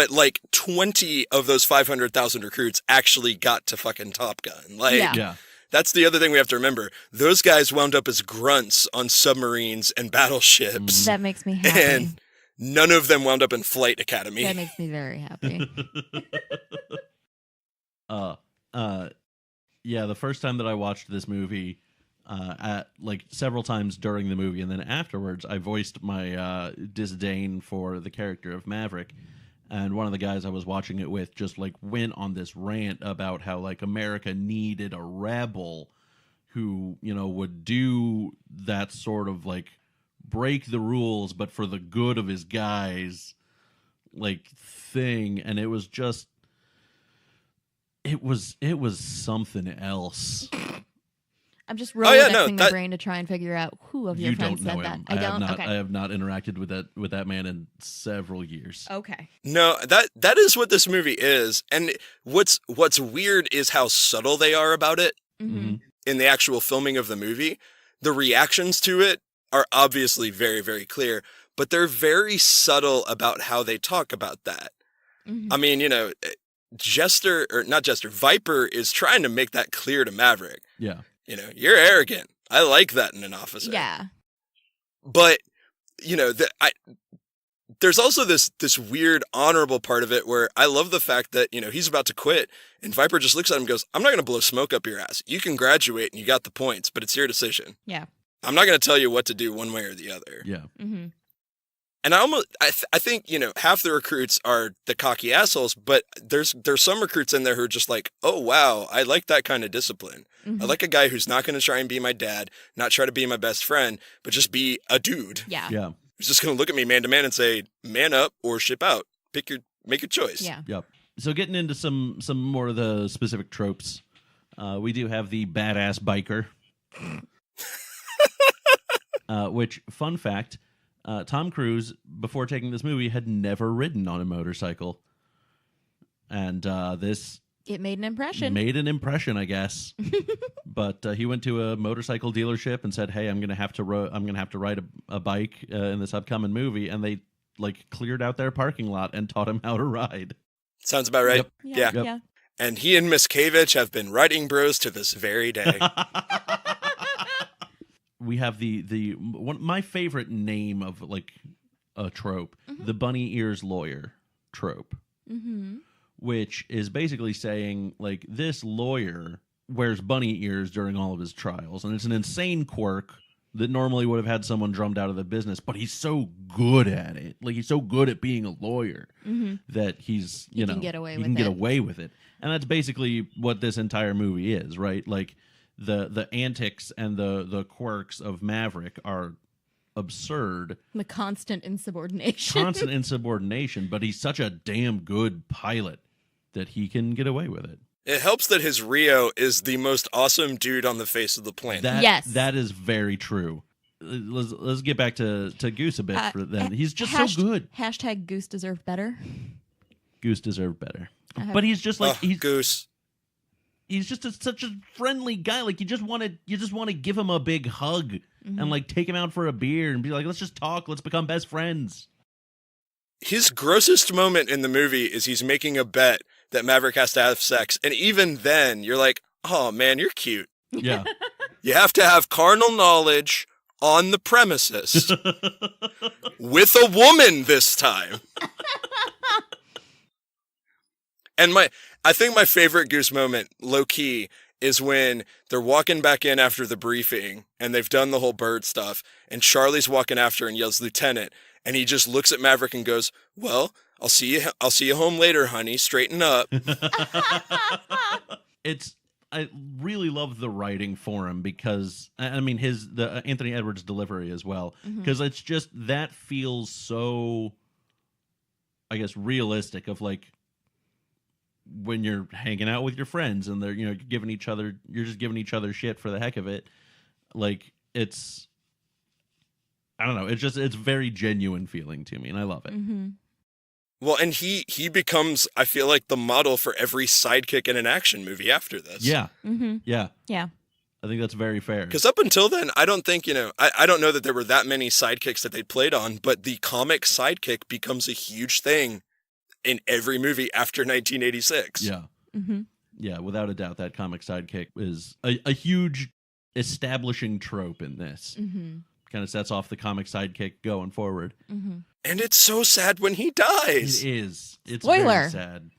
like 20 of those 500,000 recruits actually got to fucking Top Gun. Like, Yeah. That's the other thing we have to remember. Those guys wound up as grunts on submarines and battleships. That makes me happy. And none of them wound up in Flight Academy. That makes me very happy. Yeah, the first time that I watched this movie, at like several times during the movie and then afterwards, I voiced my disdain for the character of Maverick. And one of the guys I was watching it with just like went on this rant about how like America needed a rebel who, would do that sort of like break the rules, but for the good of his guys, like thing. And it was just, it was something else. I'm just Rolodexing my brain to try and figure out who of your friends said that. I don't. I have not interacted with that man in several years. Okay. No, that is what this movie is. And what's weird is how subtle they are about it in the actual filming of the movie. The reactions to it are obviously very, very clear, but they're very subtle about how they talk about that. Mm-hmm. I mean, Viper is trying to make that clear to Maverick. Yeah. You're arrogant. I like that in an officer. Yeah. But, there's also this weird honorable part of it where I love the fact that, he's about to quit and Viper just looks at him and goes, I'm not going to blow smoke up your ass. You can graduate and you got the points, but it's your decision. Yeah. I'm not going to tell you what to do one way or the other. Yeah. Mm-hmm. And I think, half the recruits are the cocky assholes, but there's some recruits in there who are just like, oh, wow, I like that kind of discipline. Mm-hmm. I like a guy who's not going to try and be my dad, not try to be my best friend, but just be a dude. Yeah. Yeah. Who's just going to look at me man to man and say, man up or ship out. Make your choice. Yeah. Yep. So getting into some more of the specific tropes, we do have the badass biker. Which, fun fact, Tom Cruise, before taking this movie, had never ridden on a motorcycle. And this It made an impression. made an impression, I guess. But he went to a motorcycle dealership and said, "Hey, I'm gonna have to ride a bike in this upcoming movie." And they cleared out their parking lot and taught him how to ride. Sounds about right. Yep. Yeah. Yeah. And he and Miscavige have been riding bros to this very day. We have the one my favorite name of a trope, the bunny ears lawyer trope, Mm-hmm. which is basically saying this lawyer wears bunny ears during all of his trials, and it's an insane quirk that normally would have had someone drummed out of the business, but he's so good at it. He's so good at being a lawyer that he's He can get away he with can get it. away with it. And that's basically what this entire movie is, right? The antics and the quirks of Maverick are absurd. The constant insubordination. Constant insubordination, but he's such a damn good pilot that he can get away with it. It helps that his Rio is the most awesome dude on the face of the planet. Yes. That is very true. Let's get back to Goose a bit for then. He's just so good. Hashtag Goose deserved better. Goose deserved better. have- But he's just Goose. he's just such a friendly guy. You just want to give him a big hug and take him out for a beer and be like, let's just talk, let's become best friends. His grossest moment in the movie is he's making a bet that Maverick has to have sex. And even then, you're like, oh, man, you're cute. Yeah. You have to have carnal knowledge on the premises with a woman this time. And I think my favorite Goose moment, low-key, is when they're walking back in after the briefing and they've done the whole bird stuff, and Charlie's walking after and yells, "Lieutenant," and he just looks at Maverick and goes, "Well, I'll see you home later, honey. Straighten up." I really love the writing for him because I mean the Anthony Edwards delivery as well, because it's just that feels so, I guess, realistic of when you're hanging out with your friends and they're you're just giving each other shit for the heck of it. It's, I don't know, it's very genuine feeling to me and I love it. Well, and he becomes, I feel like, the model for every sidekick in an action movie after this. Yeah. Yeah. I think that's very fair. Because up until then, I don't think, I don't know that there were that many sidekicks that they played on, but the comic sidekick becomes a huge thing in every movie after 1986. Yeah. Yeah, without a doubt, that comic sidekick is a huge establishing trope in this. Kind of sets off the comic sidekick going forward. And it's so sad when he dies. It is. It's Spoiler. very sad.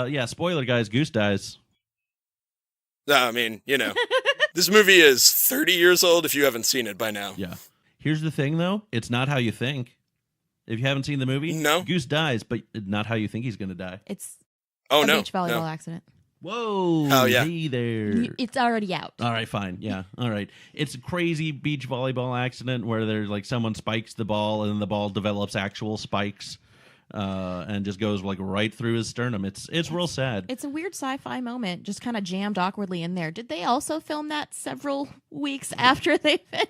Yeah, spoiler, guys. Goose dies. I mean, this movie is 30 years old if you haven't seen it by now. Yeah. Here's the thing, though. It's not how you think. If you haven't seen the movie, No. Goose dies, but not how you think he's going to die. It's Oh, a no. beach volleyball no. accident. Whoa. Oh, yeah. Hey there. It's already out. All right, fine. Yeah. All right. It's a crazy beach volleyball accident where there's someone spikes the ball and then the ball develops actual spikes and just goes right through his sternum. It's real sad. It's a weird sci-fi moment, just kind of jammed awkwardly in there. Did they also film that several weeks after they finished?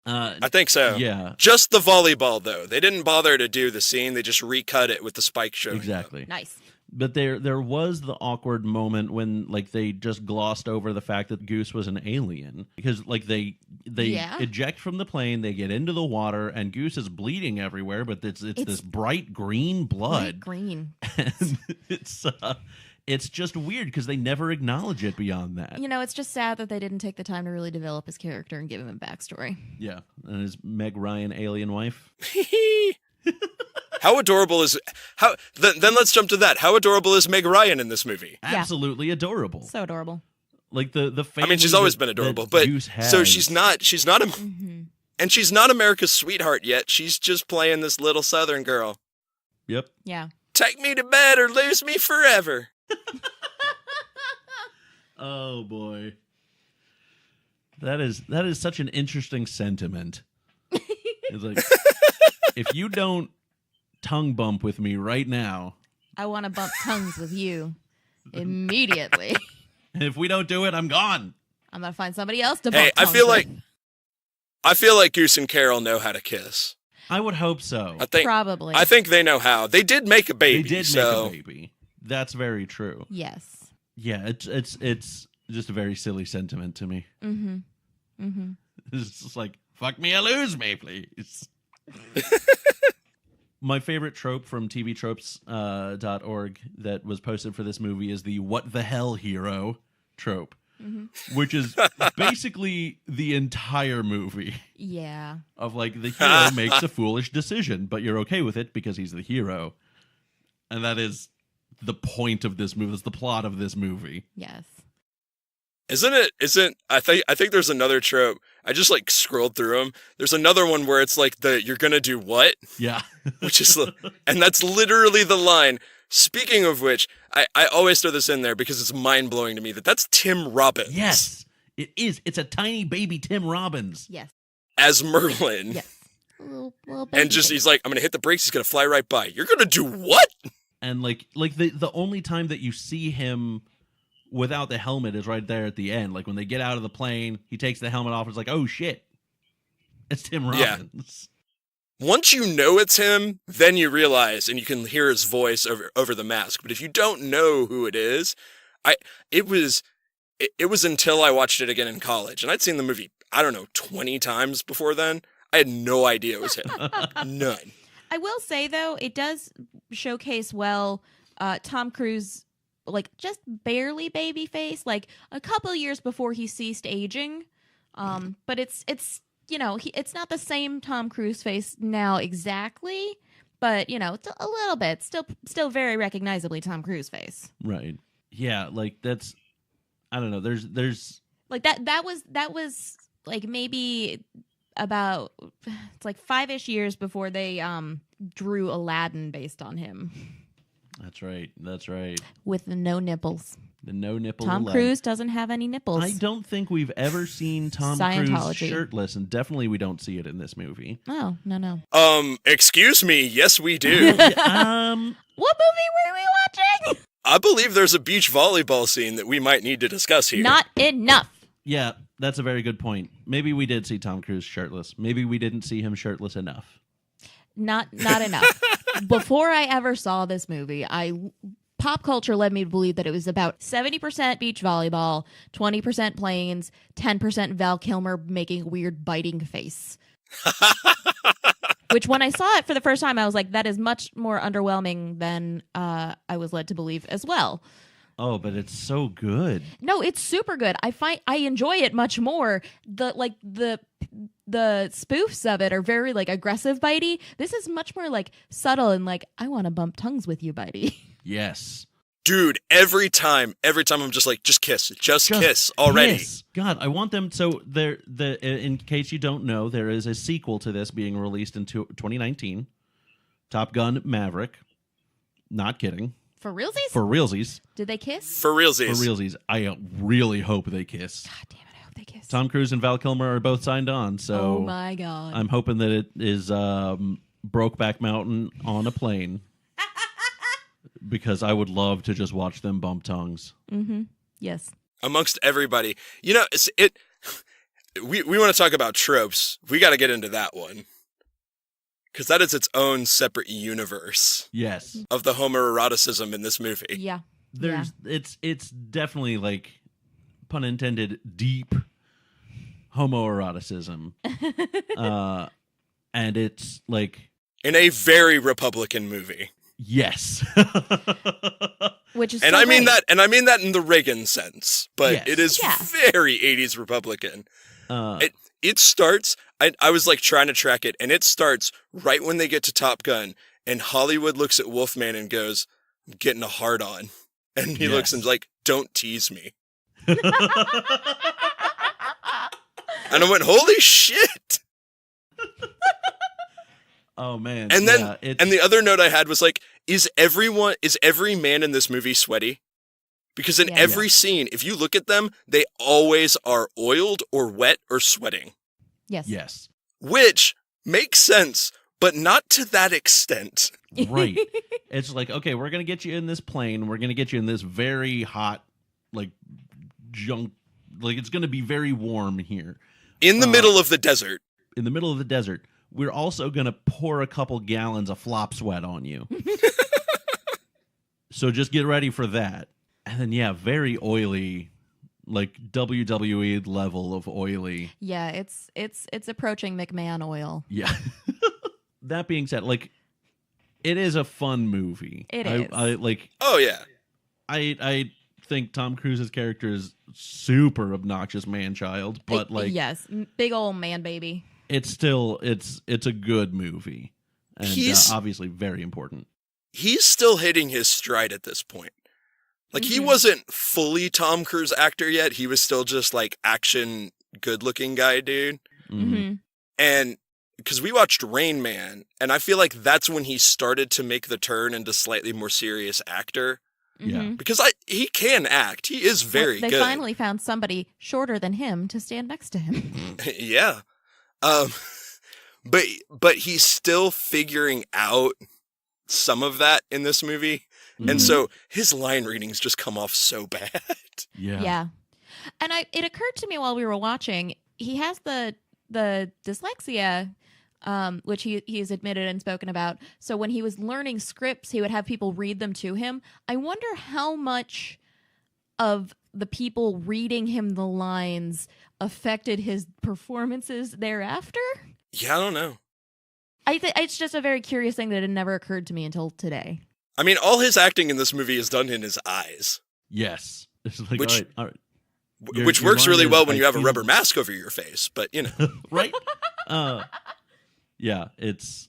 I think so. Yeah. Just the volleyball, though. They didn't bother to do the scene. They just recut it with the spike showing. Exactly. Nice. But there was the awkward moment when they just glossed over the fact that Goose was an alien because they Yeah. eject from the plane, they get into the water, and Goose is bleeding everywhere. But it's this bright green blood. Bright green. And it's just weird because they never acknowledge it beyond that. It's just sad that they didn't take the time to really develop his character and give him a backstory. Yeah, and his Meg Ryan alien wife. How adorable is then let's jump to that. How adorable is Meg Ryan in this movie? Absolutely adorable. So adorable. Like the I mean, she's always been adorable, but so she's not and she's not America's sweetheart yet. She's just playing this little Southern girl. Yep. Yeah. Take me to bed or lose me forever. Oh boy. That is such an interesting sentiment. It's like, if you don't tongue bump with me right now, I want to bump tongues with you immediately. And if we don't do it, I'm gone. I'm gonna find somebody else to bump Hey, tongues I feel like Goose and Carol know how to kiss. I would hope so. Probably. I think they know how. They did make a baby. They did make a baby. That's very true. Yes. Yeah, it's just a very silly sentiment to me. Mm-hmm. Mm-hmm. It's just like, fuck me or lose me, please. My favorite trope from tvtropes.org that was posted for this movie is the what the hell hero trope, which is basically the entire movie. Yeah. Of like, the hero makes a foolish decision, but you're okay with it because he's the hero. And that is the point of this movie. It's the plot of this movie. Yes. I think there's another trope. I just like scrolled through them. There's another one where it's like you're gonna do what? Yeah. Which is, and that's literally the line. Speaking of which, I always throw this in there because it's mind blowing to me that's Tim Robbins. Yes, it is. It's a tiny baby Tim Robbins. Yes. As Merlin. Yes. Little baby and just baby. he's like, I'm gonna hit the brakes. He's gonna fly right by. You're gonna do what? And like the only time that you see him without the helmet is right there at the end. Like when they get out of the plane, he takes the helmet off. It's like, oh shit, it's Tim Robbins. Yeah. Once you know it's him, then you realize, and you can hear his voice over the mask. But if you don't know who it is, it was until I watched it again in college, and I'd seen the movie, I don't know, 20 times before then. I had no idea it was him. None. I will say though, it does showcase well Tom Cruise, like just barely baby face, like a couple years before he ceased aging. But it's it's not the same Tom Cruise face now exactly, but it's a little bit still very recognizably Tom Cruise face. Right. Yeah, like that's, I don't know. There's like that was like maybe about, it's like 5-ish years before they drew Aladdin based on him. That's right. With the no nipples. The no nipple. Tom Cruise doesn't have any nipples. I don't think we've ever seen Tom Cruise shirtless, and definitely we don't see it in this movie. Oh, no. Excuse me. Yes, we do. What movie were we watching? I believe there's a beach volleyball scene that we might need to discuss here. Not enough. Yeah, that's a very good point. Maybe we did see Tom Cruise shirtless. Maybe we didn't see him shirtless enough. Not enough. Before I ever saw this movie, pop culture led me to believe that it was about 70% beach volleyball, 20% planes, 10% Val Kilmer making a weird biting face. Which when I saw it for the first time, I was like, that is much more underwhelming than I was led to believe as well. Oh, but it's so good. No, it's super good. I enjoy it much more. The spoofs of it are very like aggressive bitey. This is much more like subtle and like, I want to bump tongues with you, bitey. Yes. Dude, every time I'm just like, just kiss already. Kiss. God, I want them. So in case you don't know, there is a sequel to this being released in 2019. Top Gun Maverick. Not kidding. For realsies? For realsies. Did they kiss? For realsies. For realsies. I really hope they kiss. God damn it, I hope they kiss. Tom Cruise and Val Kilmer are both signed on, so oh my God. I'm hoping that it is Brokeback Mountain on a plane. Because I would love to just watch them bump tongues. Mm-hmm. Yes. Amongst everybody. We want to talk about tropes. We got to get into that one. Because that is its own separate universe. Yes. Of the homoeroticism in this movie. Yeah. It's definitely, like, pun intended, deep homoeroticism. And it's like, in a very Republican movie. Yes. Which is I mean that in the Reagan sense, but yes. It is very 80s Republican. It starts, I was like trying to track it, and it starts right when they get to Top Gun, and Hollywood looks at Wolfman and goes, I'm getting a hard on. And he looks and is like, don't tease me. And I went, holy shit. Oh man. And then, yeah, and the other note I had was like, is every man in this movie sweaty? Because in every scene, if you look at them, they always are oiled or wet or sweating. Yes. Yes. Which makes sense, but not to that extent. Right. It's like, okay, we're going to get you in this plane. We're going to get you in this very hot, like, junk. Like, it's going to be very warm here. In the middle of the desert. In the middle of the desert. We're also going to pour a couple gallons of flop sweat on you. So just get ready for that. And then, yeah, very oily, like WWE level of oily. Yeah, it's approaching McMahon oil. Yeah. That being said, like, it is a fun movie. It is. Oh, yeah. I think Tom Cruise's character is super obnoxious man-child, but like, yes, big old man baby. It's still it's a good movie, and He's- obviously very important. He's still hitting his stride at this point. Like, he wasn't fully Tom Cruise actor yet. He was still just, like, action, good-looking guy, dude. Mm-hmm. And because we watched Rain Man, and I feel like that's when he started to make the turn into slightly more serious actor. Yeah. Because he can act. He is very They good. finally found somebody shorter than him to stand next to him. Yeah. But he's still figuring out some of that in this movie. And so his line readings just come off so bad. Yeah. Yeah. And it occurred to me while we were watching, he has the dyslexia, which he's admitted and spoken about. So when he was learning scripts, he would have people read them to him. I wonder how much of the people reading him the lines affected his performances thereafter. Yeah, I don't know. It's just a very curious thing that had never occurred to me until today. I mean, all his acting in this movie is done in his eyes. Yes. It's like, Which- all right. Which Your works line really is, well when I you have a feel- rubber mask over your face, but you know. Right? Yeah, it's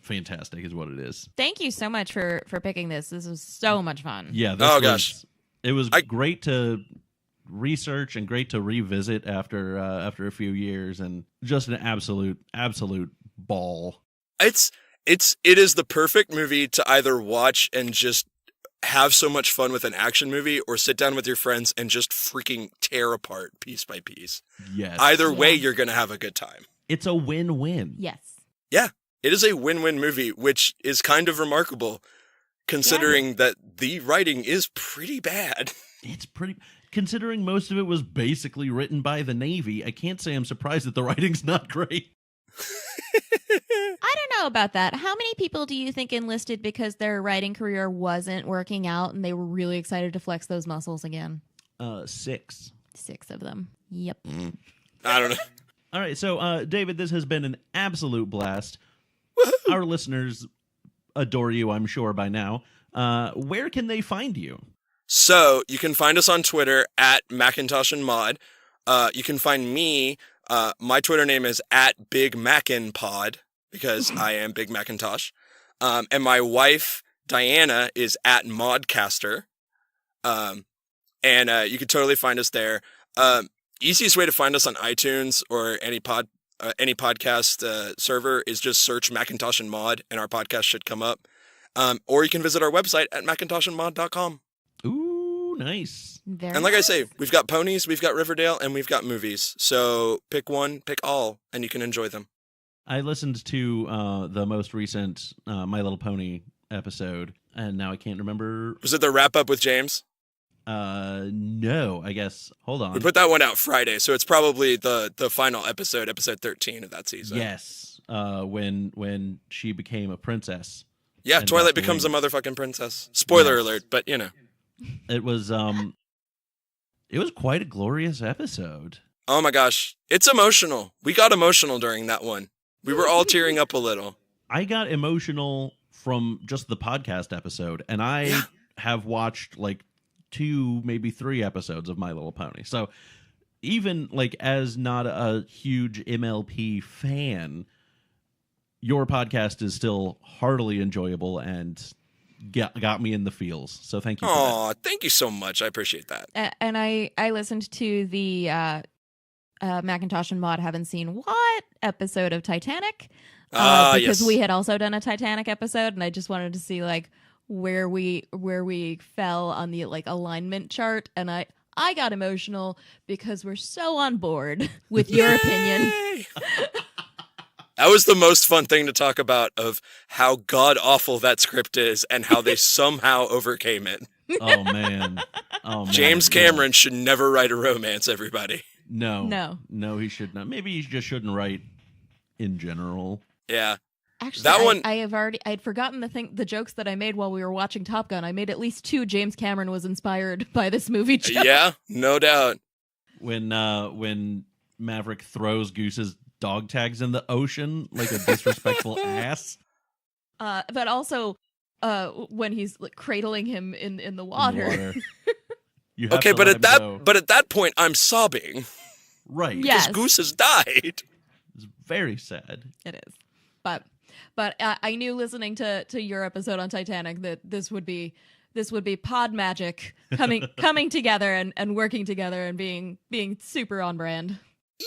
fantastic is what it is. Thank you so much for picking this. This was so much fun. Yeah, Gosh. It was great to research and great to revisit after a few years, and just an absolute ball. It is the perfect movie to either watch and just have so much fun with an action movie, or sit down with your friends and just freaking tear apart piece by piece. Yes. Either way, Yeah. you're going to have a good time. It's a win-win. Yes. Yeah, it is a win-win movie, which is kind of remarkable considering that the writing is pretty bad. It's pretty, considering most of it was basically written by the Navy. I can't say I'm surprised that the writing's not great. I don't know about that. How many people do you think enlisted because their writing career wasn't working out and they were really excited to flex those muscles again? 6. 6 of them. Yep. I don't know. All right, so David, this has been an absolute blast. Woohoo! Our listeners adore you, I'm sure, by now. Where can they find you? So you can find us on Twitter at Macintosh and Maud. You can find me. My Twitter name is at Big Macin Pod because I am Big Macintosh. And my wife, Diana, is at Maudcaster. And you can totally find us there. Easiest way to find us on iTunes or any podcast server is just search Macintosh and Maud, and our podcast should come up. Or you can visit our website at macintoshandmaud.com. Ooh, nice. Very And like I nice. say, we've got ponies, we've got Riverdale, and we've got movies. So pick one, pick all, and you can enjoy them. I listened to the most recent My Little Pony episode, and now I can't remember. Was it the wrap up with James? No, I guess. Hold on. We put that one out Friday, so it's probably the final episode 13 of that season. Yes, when she became a princess. Yeah, And Twilight got the becomes a wings. motherfucking princess. Spoiler Yes. alert, but you know. It was quite a glorious episode. Oh my gosh, it's emotional. We got emotional during that one. We were all tearing up a little. I got emotional from just the podcast episode, and I have watched like 2, maybe 3 episodes of My Little Pony. So even like as not a huge MLP fan, your podcast is still heartily enjoyable and got me in the feels. So thank you for that. Aw, thank you so much. I appreciate that. And I listened to the Macintosh and Maud haven't seen what episode of Titanic? Because yes. we had also done a Titanic episode, and I just wanted to see like where we fell on the like alignment chart, and I got emotional because we're so on board with your opinion. That was the most fun thing to talk about, of how god awful that script is and how they somehow overcame it. Oh man. James Cameron should never write a romance, everybody. No, he should not. Maybe he just shouldn't write in general. Yeah. Actually, That one- I'd forgotten the jokes that I made while we were watching Top Gun. I made at least 2 James Cameron was inspired by this movie jokes. Yeah, no doubt. When Maverick throws Goose's dog tags in the ocean like a disrespectful ass. But also when he's like, cradling him in the water. You have Okay, to but let him go. at that point I'm sobbing. Right. Yes. Because Goose has died. It's very sad. It is. But I knew listening to your episode on Titanic that this would be pod magic coming together and working together and being super on brand. Yay!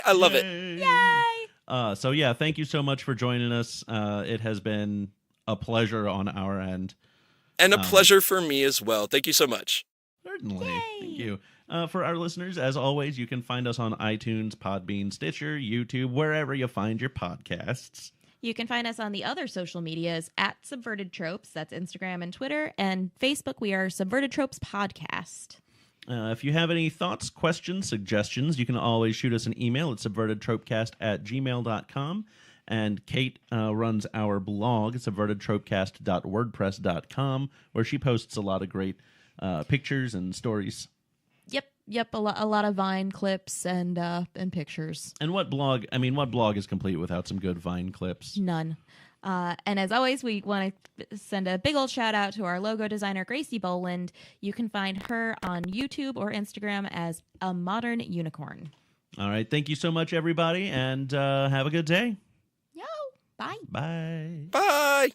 I love it. Yay! So yeah, thank you so much for joining us. It has been a pleasure on our end. And a pleasure for me as well. Thank you so much. Certainly. Yay. Thank you. For our listeners, as always, you can find us on iTunes, Podbean, Stitcher, YouTube, wherever you find your podcasts. You can find us on the other social medias at Subverted Tropes. That's Instagram and Twitter. And Facebook, we are Subverted Tropes Podcast. If you have any thoughts, questions, suggestions, you can always shoot us an email at subvertedtropecast@gmail.com. And Kate runs our blog, subvertedtropecast.wordpress.com, where she posts a lot of great pictures and stories. Yep, a lot of Vine clips and pictures. And what blog is complete without some good Vine clips? None. And as always, we want to send a big old shout out to our logo designer, Gracie Bolland. You can find her on YouTube or Instagram as A Modern Unicorn. All right. Thank you so much, everybody, and have a good day. Yo, bye. Bye. Bye.